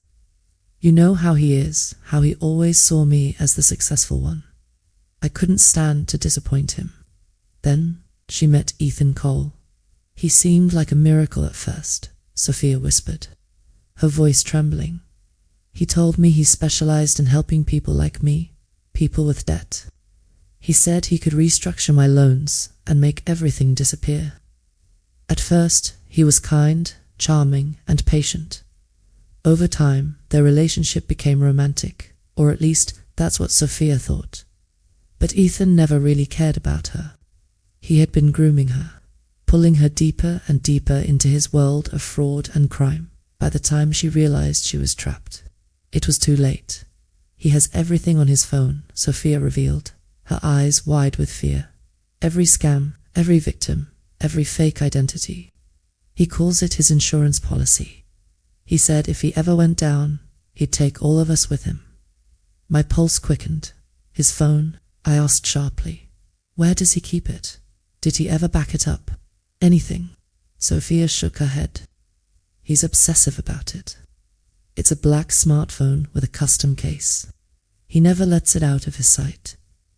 You know how he is, how he always saw me as the successful one. I couldn't stand to disappoint him." Then she met Ethan Cole. "He seemed like a miracle at first," Sophia whispered, her voice trembling. "He told me he specialized in helping people like me, people with debt. He said he could restructure my loans and make everything disappear. At first, he was kind, charming, and patient. Over time, their relationship became romantic, or at least that's what Sophia thought. But Ethan never really cared about her. He had been grooming her, pulling her deeper and deeper into his world of fraud and crime. By the time she realized she was trapped, it was too late. He has everything on his phone," Sophia revealed, her eyes wide with fear. "Every scam, every victim, every fake identity. He calls it his insurance policy. He said if he ever went down, he'd take all of us with him." My pulse quickened. "His phone?" I asked sharply. "Where does he keep it? Did he ever back it up? Anything?" Sophia shook her head. "He's obsessive about it. It's a black smartphone with a custom case. He never lets it out of his sight.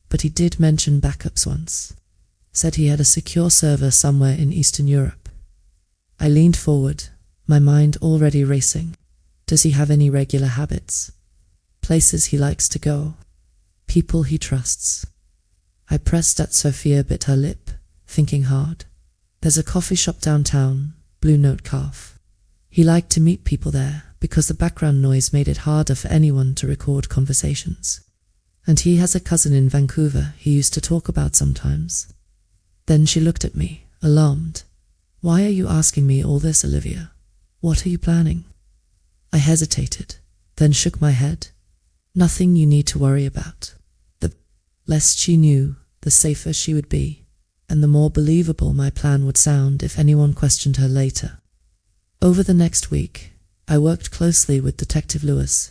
But he did mention backups once. Said he had a secure server somewhere in Eastern Europe." I leaned forward, my mind already racing. Does he have any regular habits? Places he likes to go? People he trusts? I pressed that Sophia bit her lip, thinking hard. "There's a coffee shop downtown, Blue Note Calf. He liked to meet people there, because the background noise made it harder for anyone to record conversations. And he has a cousin in Vancouver he used to talk about sometimes. Then she looked at me, alarmed. "Why are you asking me all this, Olivia? What are you planning?" I hesitated, then shook my head. "Nothing you need to worry about." The less she knew, the safer she would be, and the more believable my plan would sound if anyone questioned her later. Over the next week, I worked closely with Detective Lewis.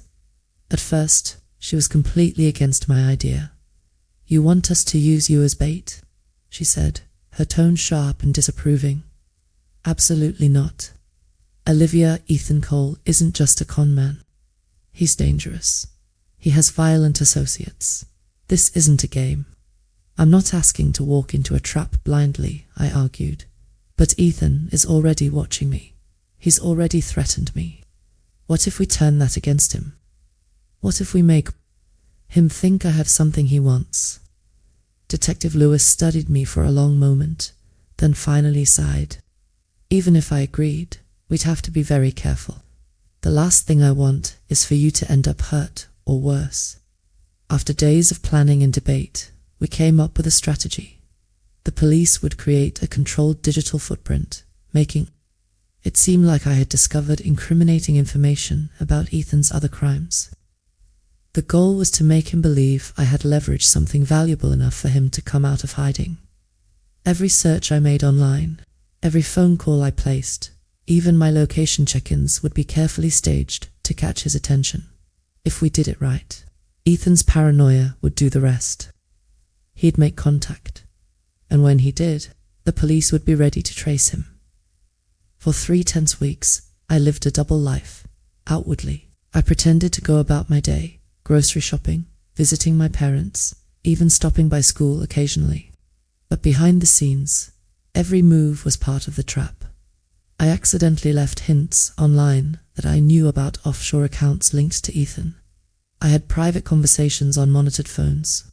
At first, she was completely against my idea. "You want us to use you as bait?" she said, her tone sharp and disapproving. "Absolutely not. Olivia, Ethan Cole isn't just a con man. He's dangerous. He has violent associates. This isn't a game." "I'm not asking to walk into a trap blindly," I argued. "But Ethan is already watching me. He's already threatened me. What if we turn that against him? What if we make him think I have something he wants?" Detective Lewis studied me for a long moment, then finally sighed. "Even if I agreed, we'd have to be very careful. The last thing I want is for you to end up hurt or worse." After days of planning and debate, we came up with a strategy. The police would create a controlled digital footprint, making it seem like I had discovered incriminating information about Ethan's other crimes. The goal was to make him believe I had leveraged something valuable enough for him to come out of hiding. Every search I made online, every phone call I placed, even my location check-ins would be carefully staged to catch his attention. If we did it right, Ethan's paranoia would do the rest. He'd make contact, and when he did, the police would be ready to trace him. For 3 tense weeks, I lived a double life. Outwardly, I pretended to go about my day, grocery shopping, visiting my parents, even stopping by school occasionally. But behind the scenes, every move was part of the trap. I accidentally left hints online that I knew about offshore accounts linked to Ethan. I had private conversations on monitored phones,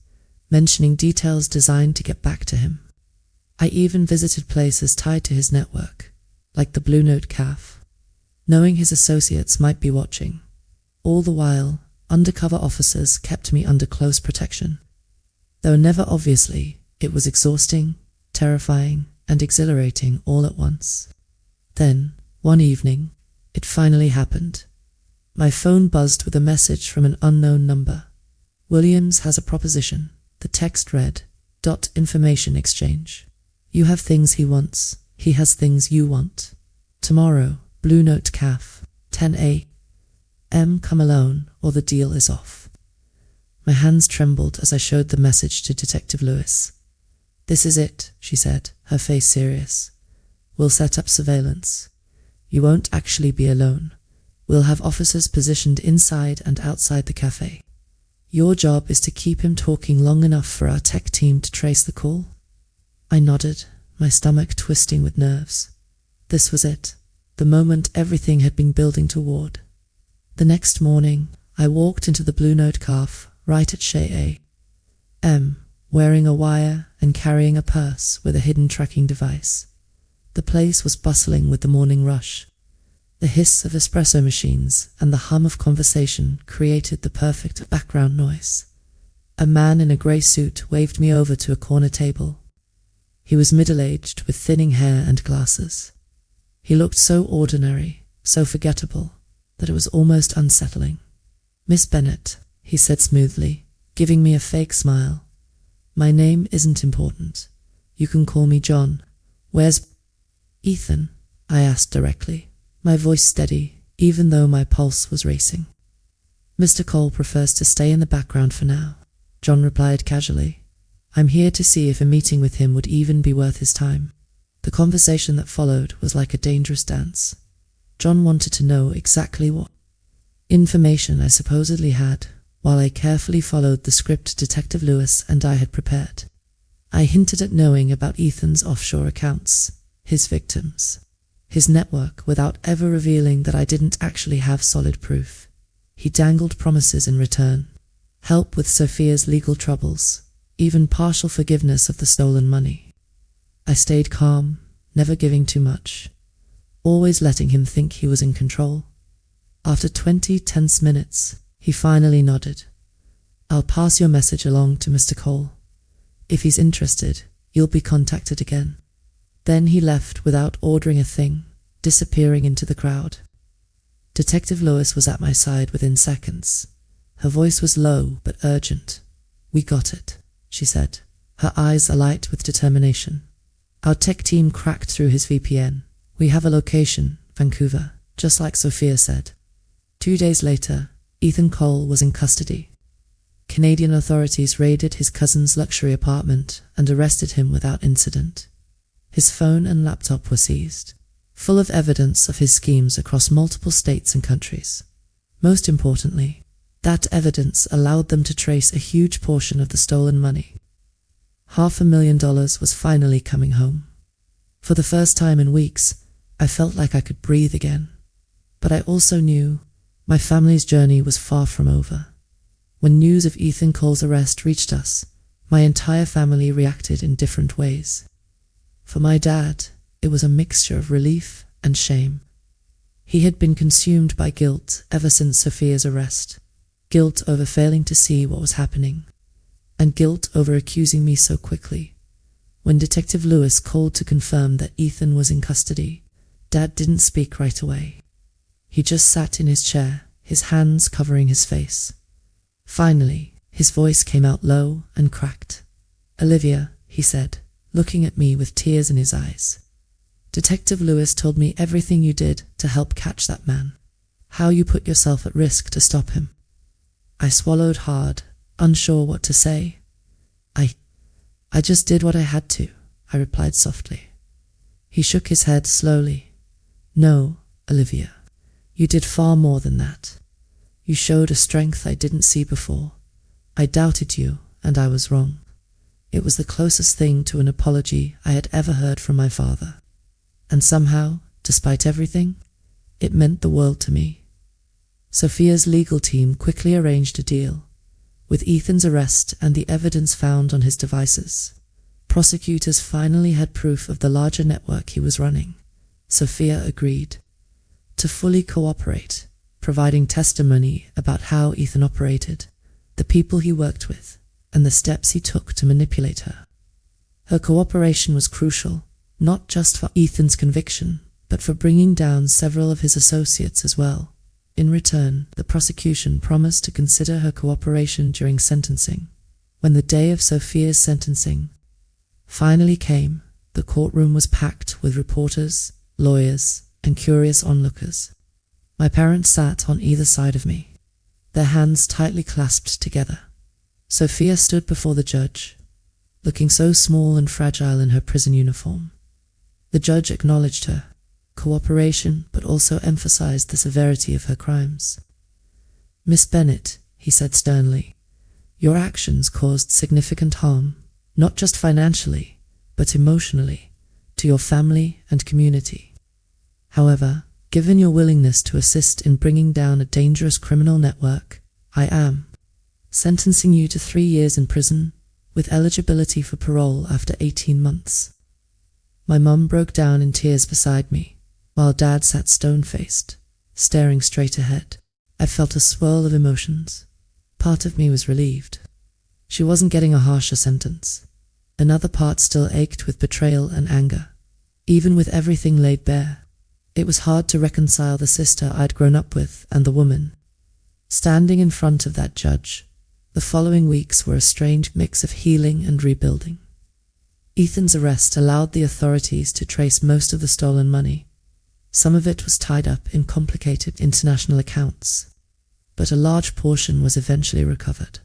mentioning details designed to get back to him. I even visited places tied to his network, like the Blue Note Cafe, knowing his associates might be watching. All the while, undercover officers kept me under close protection. Though never obviously, it was exhausting, terrifying, and exhilarating all at once. Then, one evening, it finally happened. My phone buzzed with a message from an unknown number. "Williams has a proposition." The text read, "Information exchange. You have things he wants. He has things you want. Tomorrow, Blue Note Cafe, 10 a.m. Come alone, or the deal is off." My hands trembled as I showed the message to Detective Lewis. "This is it," she said, her face serious. "We'll set up surveillance. You won't actually be alone. We'll have officers positioned inside and outside the cafe. Your job is to keep him talking long enough for our tech team to trace the call." I nodded, my stomach twisting with nerves. This was it, the moment everything had been building toward. The next morning, I walked into the Blue Note Cafe right at 10 a.m., wearing a wire and carrying a purse with a hidden tracking device. The place was bustling with the morning rush. The hiss of espresso machines and the hum of conversation created the perfect background noise. A man in a grey suit waved me over to a corner table. He was middle-aged with thinning hair and glasses. He looked so ordinary, so forgettable, that it was almost unsettling. "Miss Bennett," he said smoothly, giving me a fake smile. "My name isn't important. You can call me John. Where's Ethan?" I asked directly, my voice steady, even though my pulse was racing. "Mr. Cole prefers to stay in the background for now," John replied casually. "I'm here to see if a meeting with him would even be worth his time." The conversation that followed was like a dangerous dance. John wanted to know exactly what information I supposedly had, while I carefully followed the script Detective Lewis and I had prepared. I hinted at knowing about Ethan's offshore accounts, his victims, his network, without ever revealing that I didn't actually have solid proof. He dangled promises in return: help with Sophia's legal troubles, even partial forgiveness of the stolen money. I stayed calm, never giving too much, always letting him think he was in control. After 20 tense minutes, he finally nodded. "I'll pass your message along to Mr. Cole. If he's interested, you'll be contacted again." Then he left without ordering a thing, disappearing into the crowd. Detective Lewis was at my side within seconds. Her voice was low but urgent. "We got it," she said, her eyes alight with determination. "Our tech team cracked through his VPN. We have a location, Vancouver, just like Sophia said." 2 days later, Ethan Cole was in custody. Canadian authorities raided his cousin's luxury apartment and arrested him without incident. His phone and laptop were seized, full of evidence of his schemes across multiple states and countries. Most importantly, that evidence allowed them to trace a huge portion of the stolen money. $500,000 was finally coming home. For the first time in weeks, I felt like I could breathe again. But I also knew my family's journey was far from over. When news of Ethan Cole's arrest reached us, my entire family reacted in different ways. For my dad, it was a mixture of relief and shame. He had been consumed by guilt ever since Sophia's arrest. Guilt over failing to see what was happening, and guilt over accusing me so quickly. When Detective Lewis called to confirm that Ethan was in custody, Dad didn't speak right away. He just sat in his chair, his hands covering his face. Finally, his voice came out low and cracked. "Olivia," he said, looking at me with tears in his eyes. "Detective Lewis told me everything you did to help catch that man. How you put yourself at risk to stop him." I swallowed hard, unsure what to say. I just did what I had to," I replied softly. He shook his head slowly. "No, Olivia, you did far more than that. You showed a strength I didn't see before. I doubted you, and I was wrong. It was the closest thing to an apology I had ever heard from my father. And somehow, despite everything, it meant the world to me." Sophia's legal team quickly arranged a deal. With Ethan's arrest and the evidence found on his devices, prosecutors finally had proof of the larger network he was running. Sophia agreed to fully cooperate, providing testimony about how Ethan operated, the people he worked with, and the steps he took to manipulate her. Her cooperation was crucial, not just for Ethan's conviction, but for bringing down several of his associates as well. In return, the prosecution promised to consider her cooperation during sentencing. When the day of Sophia's sentencing finally came, the courtroom was packed with reporters, lawyers, and curious onlookers. My parents sat on either side of me, their hands tightly clasped together. Sophia stood before the judge, looking so small and fragile in her prison uniform. The judge acknowledged her cooperation, but also emphasized the severity of her crimes. "Miss Bennett," he said sternly, "your actions caused significant harm, not just financially, but emotionally, to your family and community. However, given your willingness to assist in bringing down a dangerous criminal network, I am sentencing you to 3 years in prison, with eligibility for parole after 18 months. My mum broke down in tears beside me, while Dad sat stone-faced, staring straight ahead. I felt a swirl of emotions. Part of me was relieved. She wasn't getting a harsher sentence. Another part still ached with betrayal and anger. Even with everything laid bare, it was hard to reconcile the sister I'd grown up with and the woman. Standing in front of that judge, the following weeks were a strange mix of healing and rebuilding. Ethan's arrest allowed the authorities to trace most of the stolen money. Some of it was tied up in complicated international accounts, but a large portion was eventually recovered.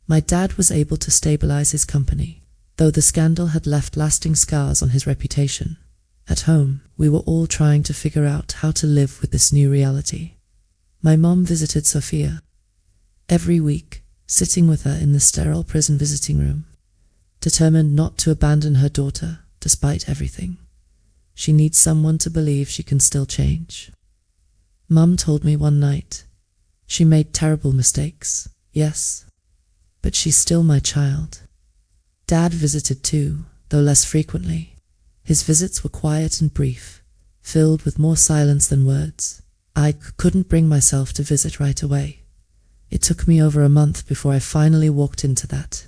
My dad was able to stabilize his company, though the scandal had left lasting scars on his reputation. At home, we were all trying to figure out how to live with this new reality. My mom visited Sophia every week, sitting with her in the sterile prison visiting room, determined not to abandon her daughter despite everything. She needs someone to believe she can still change. Mum told me one night, "She made terrible mistakes, yes, but she's still my child." Dad visited too, though less frequently. His visits were quiet and brief, filled with more silence than words. I couldn't bring myself to visit right away. It took me over a month before I finally walked into that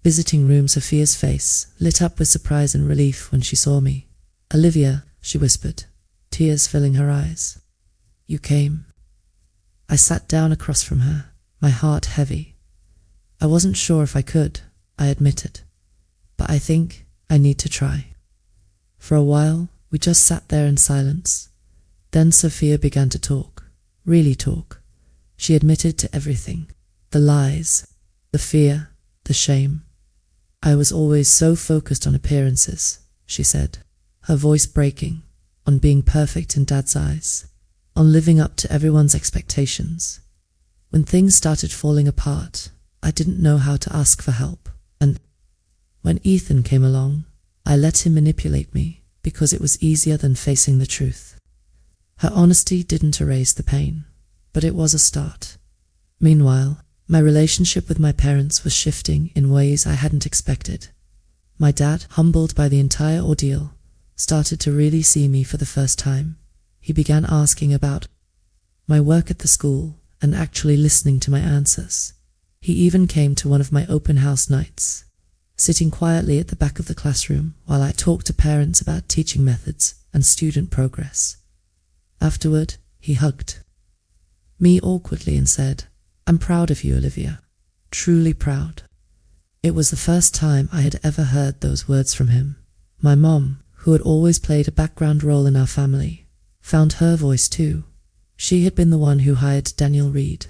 visiting room. Sophia's face lit up with surprise and relief when she saw me. "Olivia," she whispered, tears filling her eyes. "You came." I sat down across from her, my heart heavy. "I wasn't sure if I could," I admitted, "but I think I need to try." For a while, we just sat there in silence. Then Sophia began to talk, really talk. She admitted to everything, the lies, the fear, the shame. "I was always so focused on appearances," she said, her voice breaking, "on being perfect in Dad's eyes, on living up to everyone's expectations. When things started falling apart, I didn't know how to ask for help, and when Ethan came along, I let him manipulate me because it was easier than facing the truth." Her honesty didn't erase the pain, but it was a start. Meanwhile, my relationship with my parents was shifting in ways I hadn't expected. My dad, humbled by the entire ordeal, started to really see me for the first time. He began asking about my work at the school and actually listening to my answers. He even came to one of my open house nights, sitting quietly at the back of the classroom while I talked to parents about teaching methods and student progress. Afterward, he hugged me awkwardly and said, "I'm proud of you, Olivia. Truly proud." It was the first time I had ever heard those words from him. My mom, who had always played a background role in our family, found her voice too. She had been the one who hired Daniel Reed,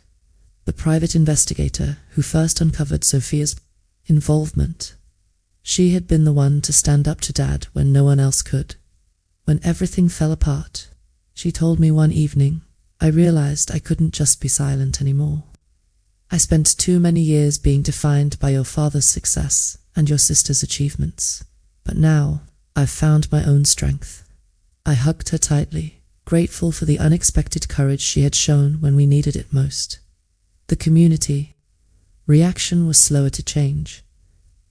the private investigator who first uncovered Sophia's involvement. She had been the one to stand up to Dad when no one else could. When everything fell apart, she told me one evening, I realized I couldn't just be silent anymore. "I spent too many years being defined by your father's success and your sister's achievements, but now I've found my own strength." I hugged her tightly, grateful for the unexpected courage she had shown when we needed it most. The community reaction was slower to change.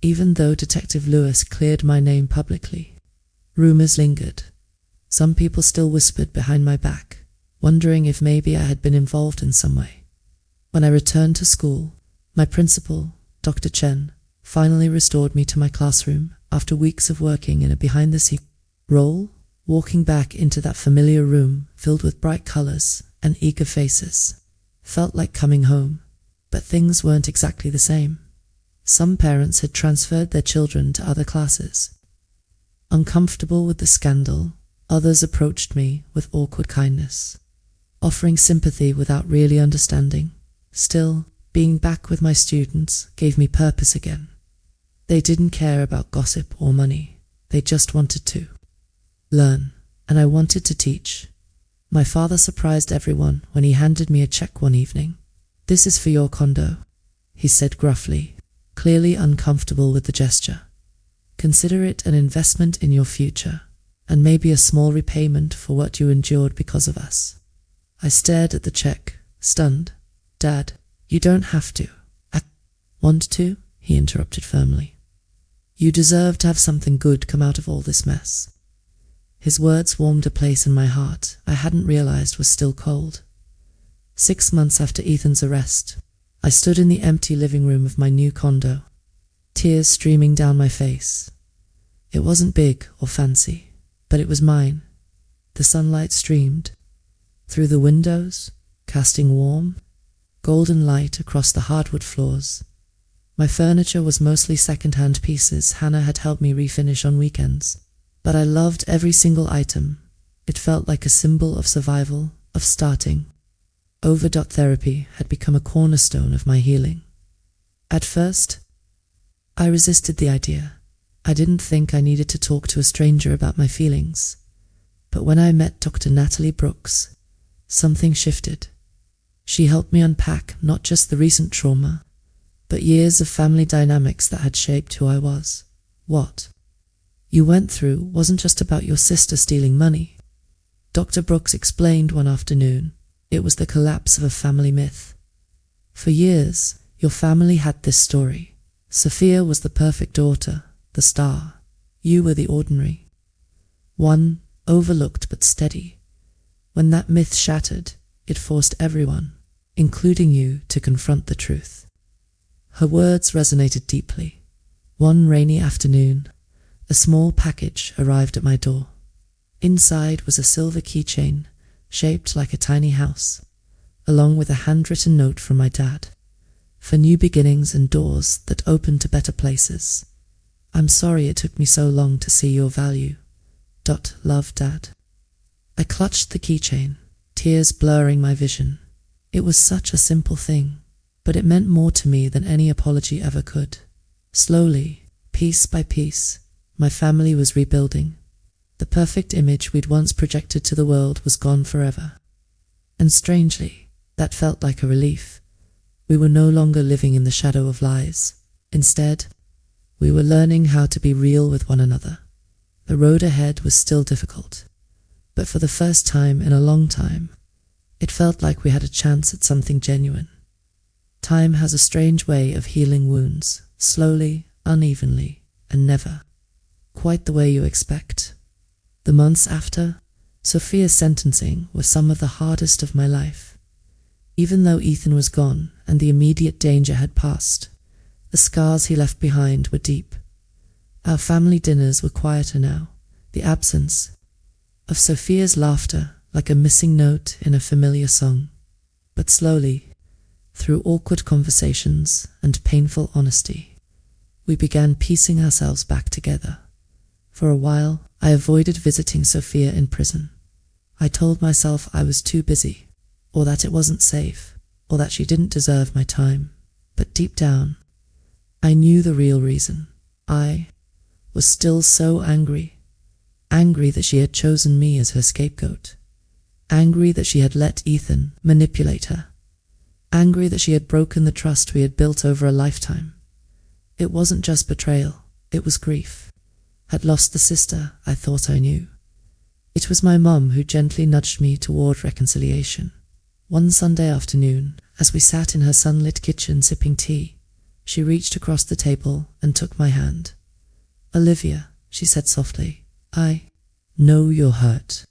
Even though Detective Lewis cleared my name publicly, rumors lingered. Some people still whispered behind my back, wondering if maybe I had been involved in some way. When I returned to school, my principal, Dr. Chen, finally restored me to my classroom after weeks of working in a behind-the-scenes role. Walking back into that familiar room filled with bright colors and eager faces felt like coming home, but things weren't exactly the same. Some parents had transferred their children to other classes. Uncomfortable with the scandal, others approached me with awkward kindness, offering sympathy without really understanding. Still, being back with my students gave me purpose again. They didn't care about gossip or money. They just wanted to learn, and I wanted to teach. My father surprised everyone when he handed me a check one evening. "This is for your condo," he said gruffly, clearly uncomfortable with the gesture. "Consider it an investment in your future, and maybe a small repayment for what you endured because of us." I stared at the check, stunned. "Dad, you don't have to." "I want to," he interrupted firmly. "You deserve to have something good come out of all this mess." His words warmed a place in my heart I hadn't realized was still cold. 6 months after Ethan's arrest, I stood in the empty living room of my new condo, tears streaming down my face. It wasn't big or fancy, but it was mine. The sunlight streamed through the windows, casting warm, golden light across the hardwood floors. My furniture was mostly second-hand pieces Hannah had helped me refinish on weekends, but I loved every single item. It felt like a symbol of survival, of starting. Overdot therapy had become a cornerstone of my healing. At first, I resisted the idea. I didn't think I needed to talk to a stranger about my feelings. But when I met Dr. Natalie Brooks, something shifted. She helped me unpack not just the recent trauma, but years of family dynamics that had shaped who I was. "What you went through wasn't just about your sister stealing money," Dr. Brooks explained one afternoon. "It was the collapse of a family myth. For years, your family had this story. Sophia was the perfect daughter, the star. You were the ordinary one, overlooked but steady. When that myth shattered, it forced everyone, including you, to confront the truth. Her words resonated deeply. One rainy afternoon, a small package arrived at my door. Inside was a silver keychain shaped like a tiny house, along with a handwritten note from my dad, for new beginnings and doors that open to better places. I'm sorry it took me so long to see your value. Love, Dad. I clutched the keychain, tears blurring my vision. It was such a simple thing, but it meant more to me than any apology ever could. Slowly, piece by piece, my family was rebuilding. The perfect image we'd once projected to the world was gone forever. And strangely, that felt like a relief. We were no longer living in the shadow of lies. Instead, we were learning how to be real with one another. The road ahead was still difficult, but for the first time in a long time, it felt like we had a chance at something genuine. Time has a strange way of healing wounds, slowly, unevenly, and never quite the way you expect. The months after, Sophia's sentencing were some of the hardest of my life. Even though Ethan was gone and the immediate danger had passed, the scars he left behind were deep. Our family dinners were quieter now, the absence of Sophia's laughter like a missing note in a familiar song. But slowly, through awkward conversations and painful honesty, we began piecing ourselves back together. For a while, I avoided visiting Sophia in prison. I told myself I was too busy, or that it wasn't safe, or that she didn't deserve my time. But deep down, I knew the real reason. I was still so angry that she had chosen me as her scapegoat, angry that she had let Ethan manipulate her, angry that she had broken the trust we had built over a lifetime. It wasn't just betrayal, it was grief. Had lost the sister I thought I knew. It was my mum who gently nudged me toward reconciliation. One Sunday afternoon, as we sat in her sunlit kitchen sipping tea, she reached across the table and took my hand. "Olivia," she said softly, "I know you're hurt.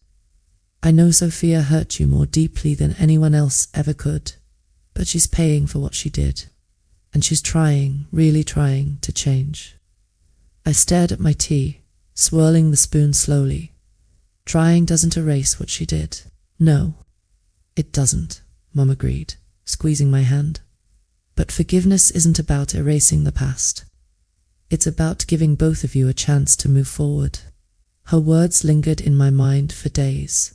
I know Sophia hurt you more deeply than anyone else ever could, but she's paying for what she did, and she's trying, really trying, to change." I stared at my tea, swirling the spoon slowly. Trying doesn't erase what she did. No, it doesn't, Mum agreed, squeezing my hand. But forgiveness isn't about erasing the past. It's about giving both of you a chance to move forward. Her words lingered in my mind for days.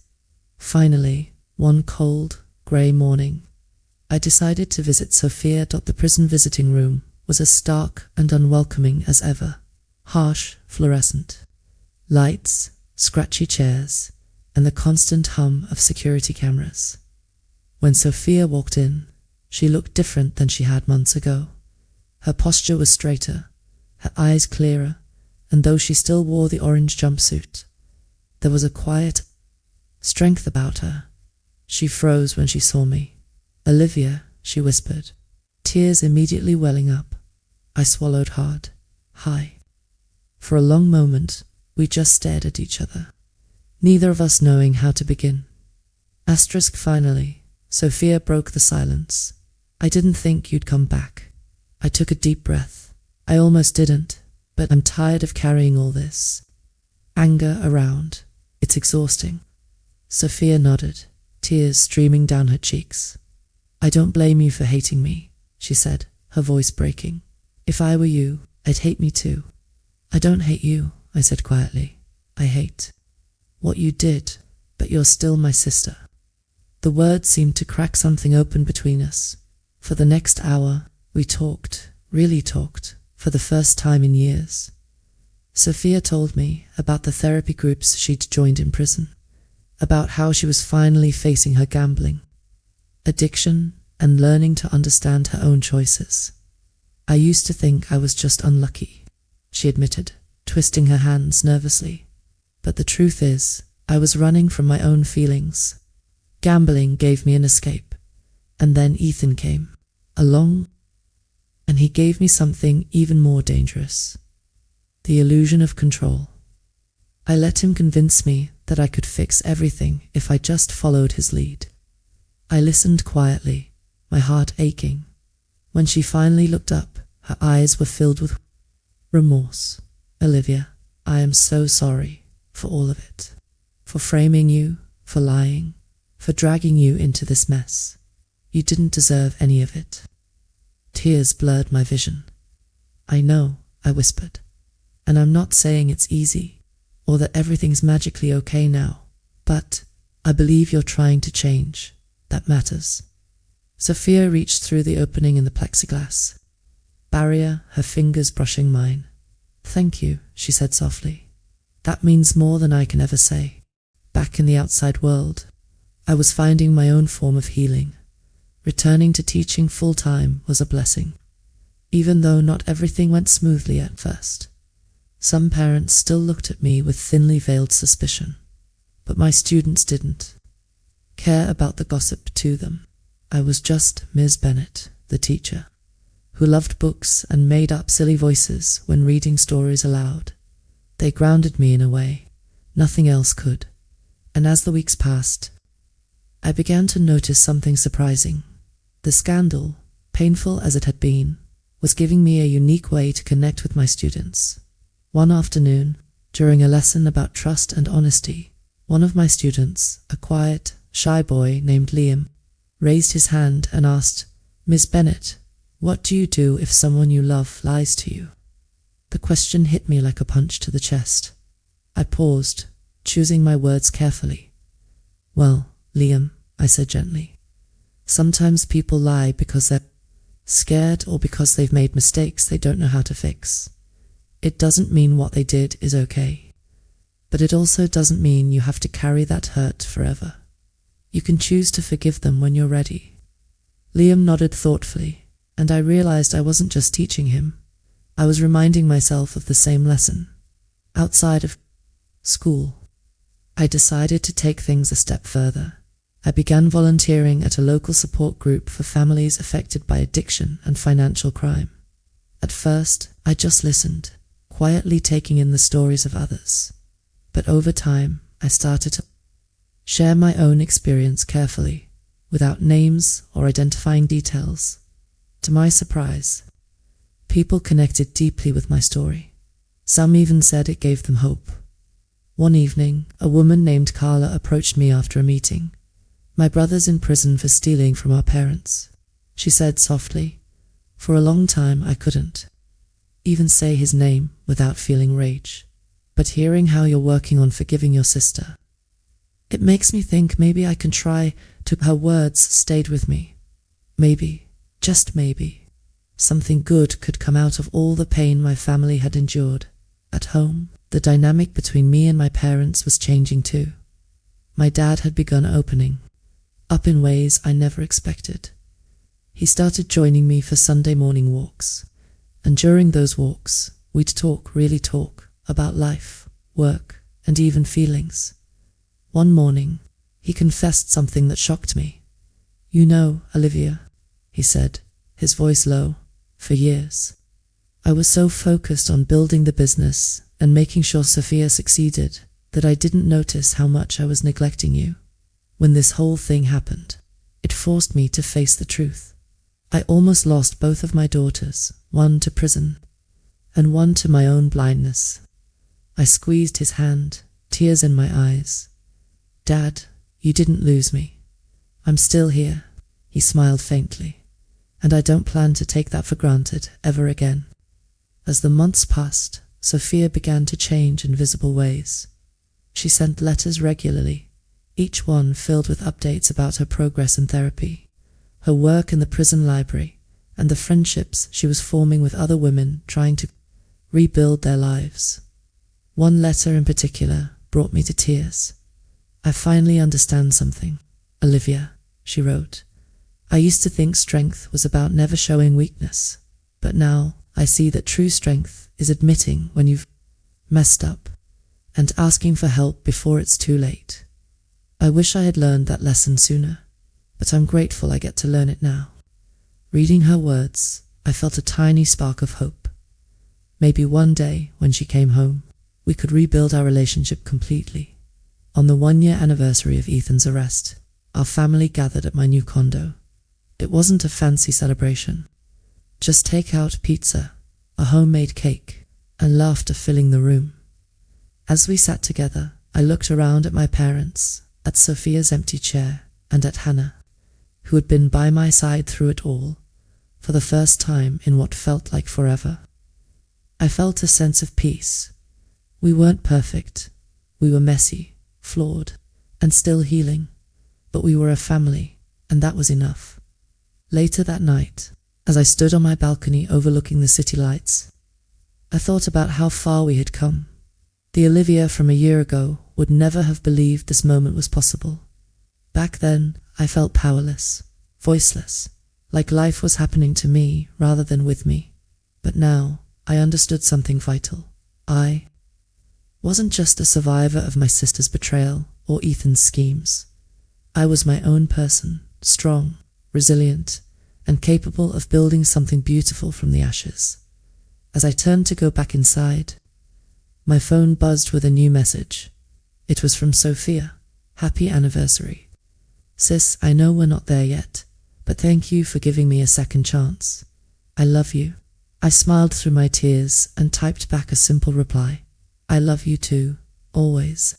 Finally, one cold, grey morning, I decided to visit Sophia. The prison visiting room was as stark and unwelcoming as ever. Harsh, fluorescent lights, scratchy chairs, and the constant hum of security cameras. When Sophia walked in, she looked different than she had months ago. Her posture was straighter, her eyes clearer, and though she still wore the orange jumpsuit, there was a quiet strength about her. She froze when she saw me. "Olivia," she whispered, tears immediately welling up. I swallowed hard. "Hi." For a long moment, we just stared at each other, neither of us knowing how to begin. Finally, Sophia broke the silence. "I didn't think you'd come back." I took a deep breath. "I almost didn't, but I'm tired of carrying all this anger around. It's exhausting." Sophia nodded, tears streaming down her cheeks. "I don't blame you for hating me," she said, her voice breaking. "If I were you, I'd hate me too." "I don't hate you," I said quietly. "I hate what you did, but you're still my sister." The words seemed to crack something open between us. For the next hour, we talked, really talked, for the first time in years. Sophia told me about the therapy groups she'd joined in prison, about how she was finally facing her gambling addiction and learning to understand her own choices. "I used to think I was just unlucky," she admitted, twisting her hands nervously. "But the truth is, I was running from my own feelings. Gambling gave me an escape, and then Ethan came along, and he gave me something even more dangerous: the illusion of control. I let him convince me that I could fix everything if I just followed his lead. I listened quietly, my heart aching. When she finally looked up, her eyes were filled with remorse. "Olivia, I am so sorry for all of it. For framing you, for lying, for dragging you into this mess. You didn't deserve any of it." Tears blurred my vision. "I know," I whispered, "and I'm not saying it's easy, or that everything's magically okay now, but I believe you're trying to change. That matters." Sophia reached through the opening in the plexiglass barrier, her fingers brushing mine. "Thank you," she said softly. "That means more than I can ever say." Back in the outside world, I was finding my own form of healing. Returning to teaching full-time was a blessing, even though not everything went smoothly at first. Some parents still looked at me with thinly veiled suspicion, but my students didn't care about the gossip to them. I was just Ms. Bennett, the teacher, who loved books and made up silly voices when reading stories aloud. They grounded me in a way nothing else could. And as the weeks passed, I began to notice something surprising. The scandal, painful as it had been, was giving me a unique way to connect with my students. One afternoon, during a lesson about trust and honesty, one of my students, a quiet, shy boy named Liam, raised his hand and asked, "Miss Bennett, what do you do if someone you love lies to you?" The question hit me like a punch to the chest. I paused, choosing my words carefully. "Well, Liam," I said gently, "sometimes people lie because they're scared or because they've made mistakes they don't know how to fix. It doesn't mean what they did is okay, but it also doesn't mean you have to carry that hurt forever. You can choose to forgive them when you're ready." Liam nodded thoughtfully, and I realized I wasn't just teaching him. I was reminding myself of the same lesson. Outside of school, I decided to take things a step further. I began volunteering at a local support group for families affected by addiction and financial crime. At first, I just listened, quietly taking in the stories of others. But over time, I started to share my own experience carefully, without names or identifying details. To my surprise, people connected deeply with my story. Some even said it gave them hope. One evening, a woman named Carla approached me after a meeting. "My brother's in prison for stealing from our parents," she said softly. "For a long time I couldn't even say his name without feeling rage. But hearing how you're working on forgiving your sister, it makes me think maybe I can try to." Her words stayed with me. Maybe, just maybe, something good could come out of all the pain my family had endured. At home, the dynamic between me and my parents was changing too. My dad had begun opening up in ways I never expected. He started joining me for Sunday morning walks, and during those walks, we'd really talk about life, work, and even feelings. One morning, he confessed something that shocked me. "You know, Olivia," he said, his voice low, "for years, I was so focused on building the business and making sure Sophia succeeded that I didn't notice how much I was neglecting you. When this whole thing happened, it forced me to face the truth. I almost lost both of my daughters, one to prison, and one to my own blindness." I squeezed his hand, tears in my eyes. "Dad, you didn't lose me. I'm still here," he smiled faintly, "and I don't plan to take that for granted ever again." As the months passed, Sophia began to change in visible ways. She sent letters regularly, each one filled with updates about her progress in therapy, her work in the prison library, and the friendships she was forming with other women trying to rebuild their lives. One letter in particular brought me to tears. "I finally understand something, Olivia," she wrote. "I used to think strength was about never showing weakness, but now I see that true strength is admitting when you've messed up and asking for help before it's too late. I wish I had learned that lesson sooner, but I'm grateful I get to learn it now." Reading her words, I felt a tiny spark of hope. Maybe one day, when she came home, we could rebuild our relationship completely. On the 1-year anniversary of Ethan's arrest, our family gathered at my new condo. It wasn't a fancy celebration. Just takeout pizza, a homemade cake, and laughter filling the room. As we sat together, I looked around at my parents, at Sophia's empty chair, and at Hannah, who had been by my side through it all, for the first time in what felt like forever. I felt a sense of peace. We weren't perfect. We were messy, flawed, and still healing. But we were a family, and that was enough. Later that night, as I stood on my balcony overlooking the city lights, I thought about how far we had come. The Olivia from a year ago would never have believed this moment was possible. Back then, I felt powerless, voiceless, like life was happening to me rather than with me. But now, I understood something vital. I wasn't just a survivor of my sister's betrayal or Ethan's schemes. I was my own person, strong, resilient, and capable of building something beautiful from the ashes. As I turned to go back inside, my phone buzzed with a new message. It was from Sophia. Happy anniversary. Sis, I know we're not there yet, but thank you for giving me a second chance. I love you. I smiled through my tears and typed back a simple reply. I love you too, always.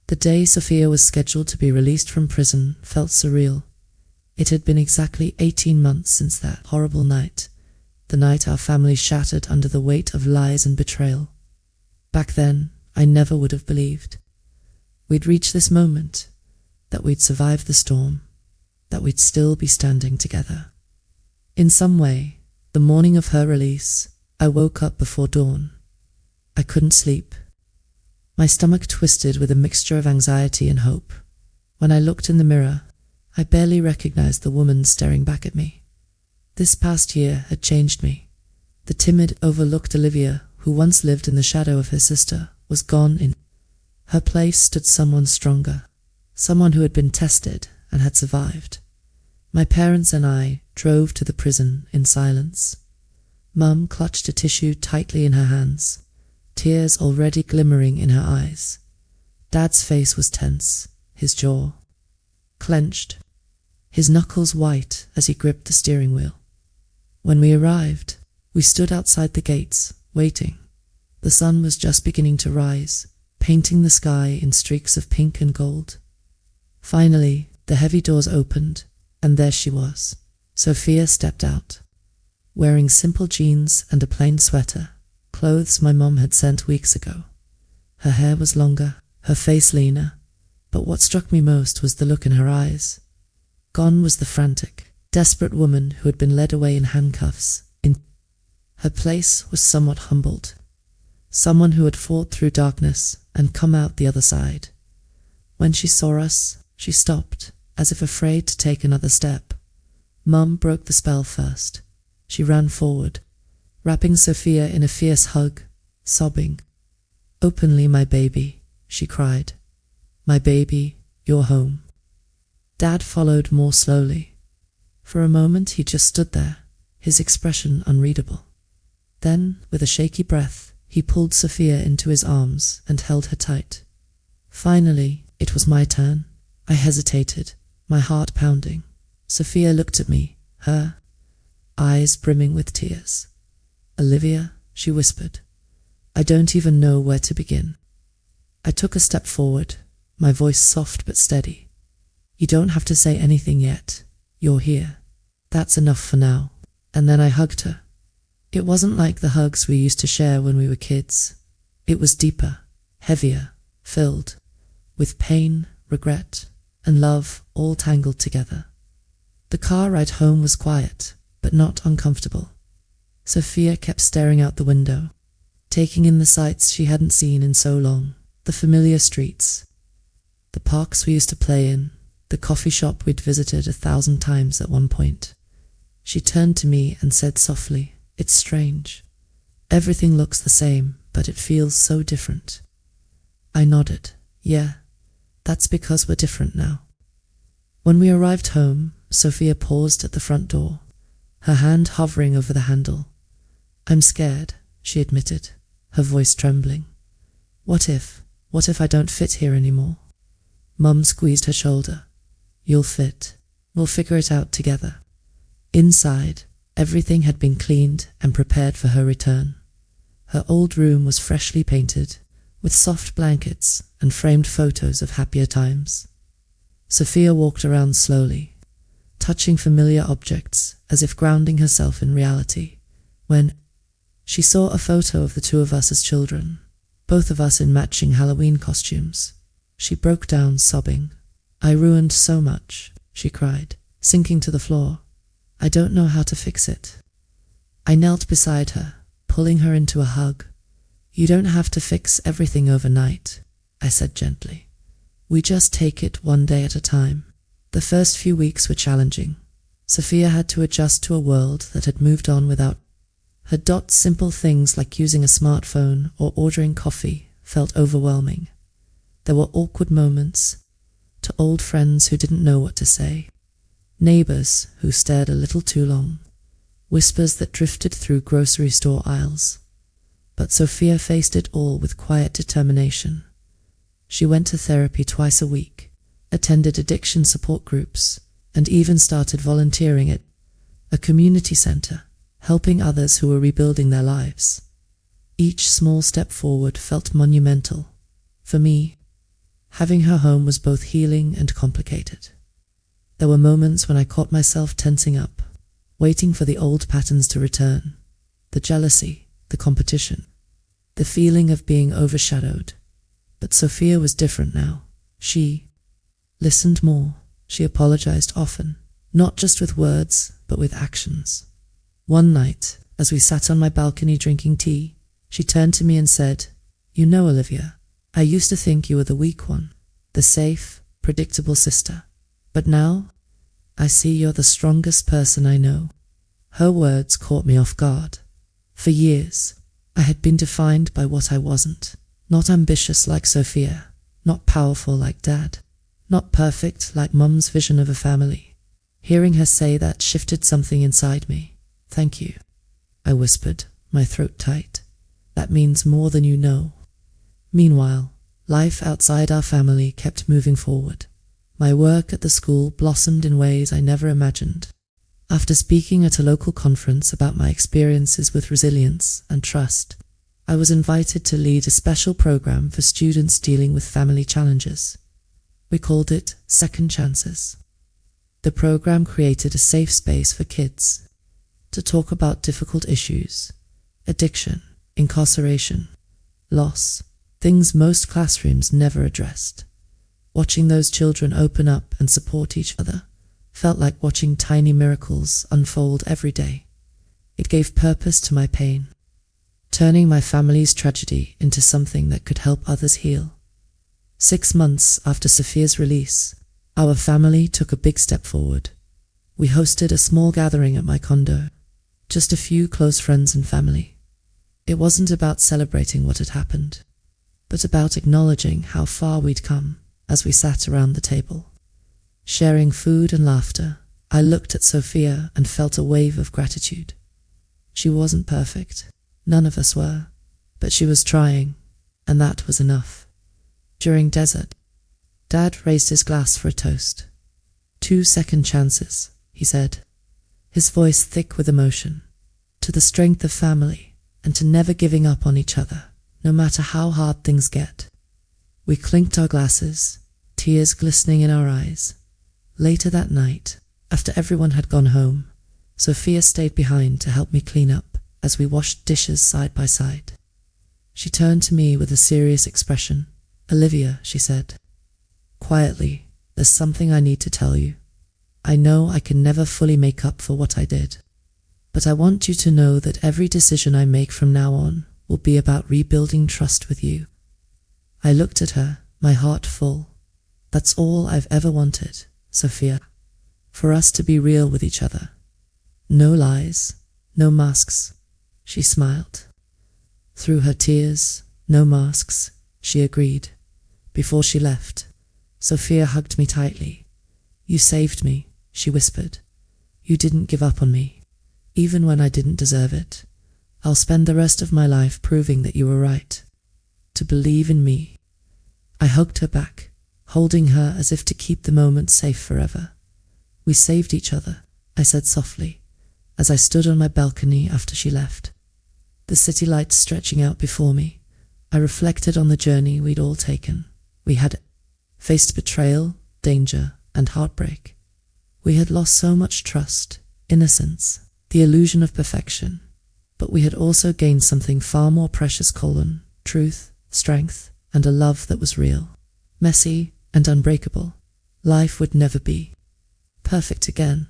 The day Sophia was scheduled to be released from prison felt surreal. It had been exactly 18 months since that horrible night, the night our family shattered under the weight of lies and betrayal. Back then, I never would have believed. We'd reached this moment, that we'd survived the storm, that we'd still be standing together. In some way, the morning of her release, I woke up before dawn. I couldn't sleep. My stomach twisted with a mixture of anxiety and hope. When I looked in the mirror, I barely recognized the woman staring back at me. This past year had changed me. The timid, overlooked Olivia, who once lived in the shadow of her sister, was gone. In her place stood someone stronger, someone who had been tested and had survived. My parents and I drove to the prison in silence. Mum clutched a tissue tightly in her hands, tears already glimmering in her eyes. Dad's face was tense, his jaw clenched, his knuckles white as he gripped the steering wheel. When we arrived, we stood outside the gates, waiting. The sun was just beginning to rise, painting the sky in streaks of pink and gold. Finally, the heavy doors opened, and there she was. Sophia stepped out, wearing simple jeans and a plain sweater, clothes my mum had sent weeks ago. Her hair was longer, her face leaner, but what struck me most was the look in her eyes. Gone was the frantic, desperate woman who had been led away in handcuffs. In her place was somewhat humbled, someone who had fought through darkness and come out the other side. When she saw us, she stopped, as if afraid to take another step. Mum broke the spell first. She ran forward, wrapping Sophia in a fierce hug, sobbing. "Openly, my baby," she cried. "My baby, you're home." Dad followed more slowly. For a moment he just stood there, his expression unreadable. Then, with a shaky breath, he pulled Sophia into his arms and held her tight. Finally, it was my turn. I hesitated, my heart pounding. Sophia looked at me, her eyes brimming with tears. "Olivia," she whispered, "I don't even know where to begin." I took a step forward, my voice soft but steady. "You don't have to say anything yet. You're here. That's enough for now." And then I hugged her. It wasn't like the hugs we used to share when we were kids. It was deeper, heavier, filled with pain, regret, and love all tangled together. The car ride home was quiet, but not uncomfortable. Sophia kept staring out the window, taking in the sights she hadn't seen in so long, the familiar streets, the parks we used to play in, the coffee shop we'd visited 1,000 times at one point. She turned to me and said softly, "It's strange. Everything looks the same, but it feels so different." I nodded. "Yeah, that's because we're different now." When we arrived home, Sophia paused at the front door, her hand hovering over the handle. "I'm scared," she admitted, her voice trembling. What if I don't fit here anymore? Mum squeezed her shoulder. You'll fit. We'll figure it out together. Inside, everything had been cleaned and prepared for her return. Her old room was freshly painted, with soft blankets and framed photos of happier times. Sophia walked around slowly, touching familiar objects as if grounding herself in reality, when she saw a photo of the two of us as children, both of us in matching Halloween costumes. She broke down, sobbing. I ruined so much, she cried, sinking to the floor. I don't know how to fix it. I knelt beside her, pulling her into a hug. You don't have to fix everything overnight, I said gently. We just take it one day at a time. The first few weeks were challenging. Sophia had to adjust to a world that had moved on without her. Simple things like using a smartphone or ordering coffee felt overwhelming. There were awkward moments, to old friends who didn't know what to say, neighbors who stared a little too long, whispers that drifted through grocery store aisles. But Sophia faced it all with quiet determination. She went to therapy twice a week, attended addiction support groups, and even started volunteering at a community center, helping others who were rebuilding their lives. Each small step forward felt monumental. For me, having her home was both healing and complicated. There were moments when I caught myself tensing up, waiting for the old patterns to return. The jealousy, the competition, the feeling of being overshadowed. But Sophia was different now. She listened more. She apologized often, not just with words, but with actions. One night, as we sat on my balcony drinking tea, she turned to me and said, You know, Olivia, I used to think you were the weak one, the safe, predictable sister. But now, I see you're the strongest person I know. Her words caught me off guard. For years, I had been defined by what I wasn't. Not ambitious like Sophia, not powerful like Dad, not perfect like Mum's vision of a family. Hearing her say that shifted something inside me. Thank you, I whispered, my throat tight. That means more than you know. Meanwhile, life outside our family kept moving forward. My work at the school blossomed in ways I never imagined. After speaking at a local conference about my experiences with resilience and trust, I was invited to lead a special program for students dealing with family challenges. We called it Second Chances. The program created a safe space for kids to talk about difficult issues, addiction, incarceration, loss, things most classrooms never addressed. Watching those children open up and support each other felt like watching tiny miracles unfold every day. It gave purpose to my pain, turning my family's tragedy into something that could help others heal. 6 months after Sophia's release, our family took a big step forward. We hosted a small gathering at my condo, just a few close friends and family. It wasn't about celebrating what had happened, but about acknowledging how far we'd come as we sat around the table. Sharing food and laughter, I looked at Sophia and felt a wave of gratitude. She wasn't perfect, none of us were, but she was trying, and that was enough. During dessert, Dad raised his glass for a toast. 2 second chances, he said, his voice thick with emotion, to the strength of family and to never giving up on each other, no matter how hard things get. We clinked our glasses, tears glistening in our eyes. Later that night, after everyone had gone home, Sophia stayed behind to help me clean up as we washed dishes side by side. She turned to me with a serious expression. Olivia, she said, quietly, there's something I need to tell you. I know I can never fully make up for what I did, but I want you to know that every decision I make from now on will be about rebuilding trust with you. I looked at her, my heart full. That's all I've ever wanted, Sophia. For us to be real with each other. No lies, no masks. She smiled. Through her tears, no masks, she agreed. Before she left, Sophia hugged me tightly. You saved me, she whispered. You didn't give up on me, even when I didn't deserve it. I'll spend the rest of my life proving that you were right. To believe in me. I hugged her back, holding her as if to keep the moment safe forever. "We saved each other," I said softly, as I stood on my balcony after she left. The city lights stretching out before me, I reflected on the journey we'd all taken. We had faced betrayal, danger, and heartbreak. We had lost so much trust, innocence, the illusion of perfection, but we had also gained something far more precious: truth, strength, and a love that was real. Messy and unbreakable. Life would never be perfect again.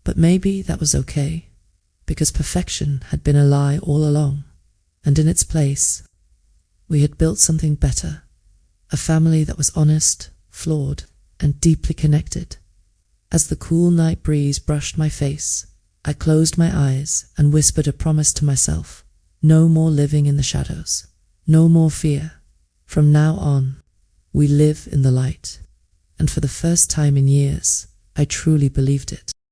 But maybe that was okay, because perfection had been a lie all along, and in its place, we had built something better, a family that was honest, flawed, and deeply connected. As the cool night breeze brushed my face, I closed my eyes and whispered a promise to myself: no more living in the shadows, no more fear. From now on, we live in the light. And for the first time in years, I truly believed it.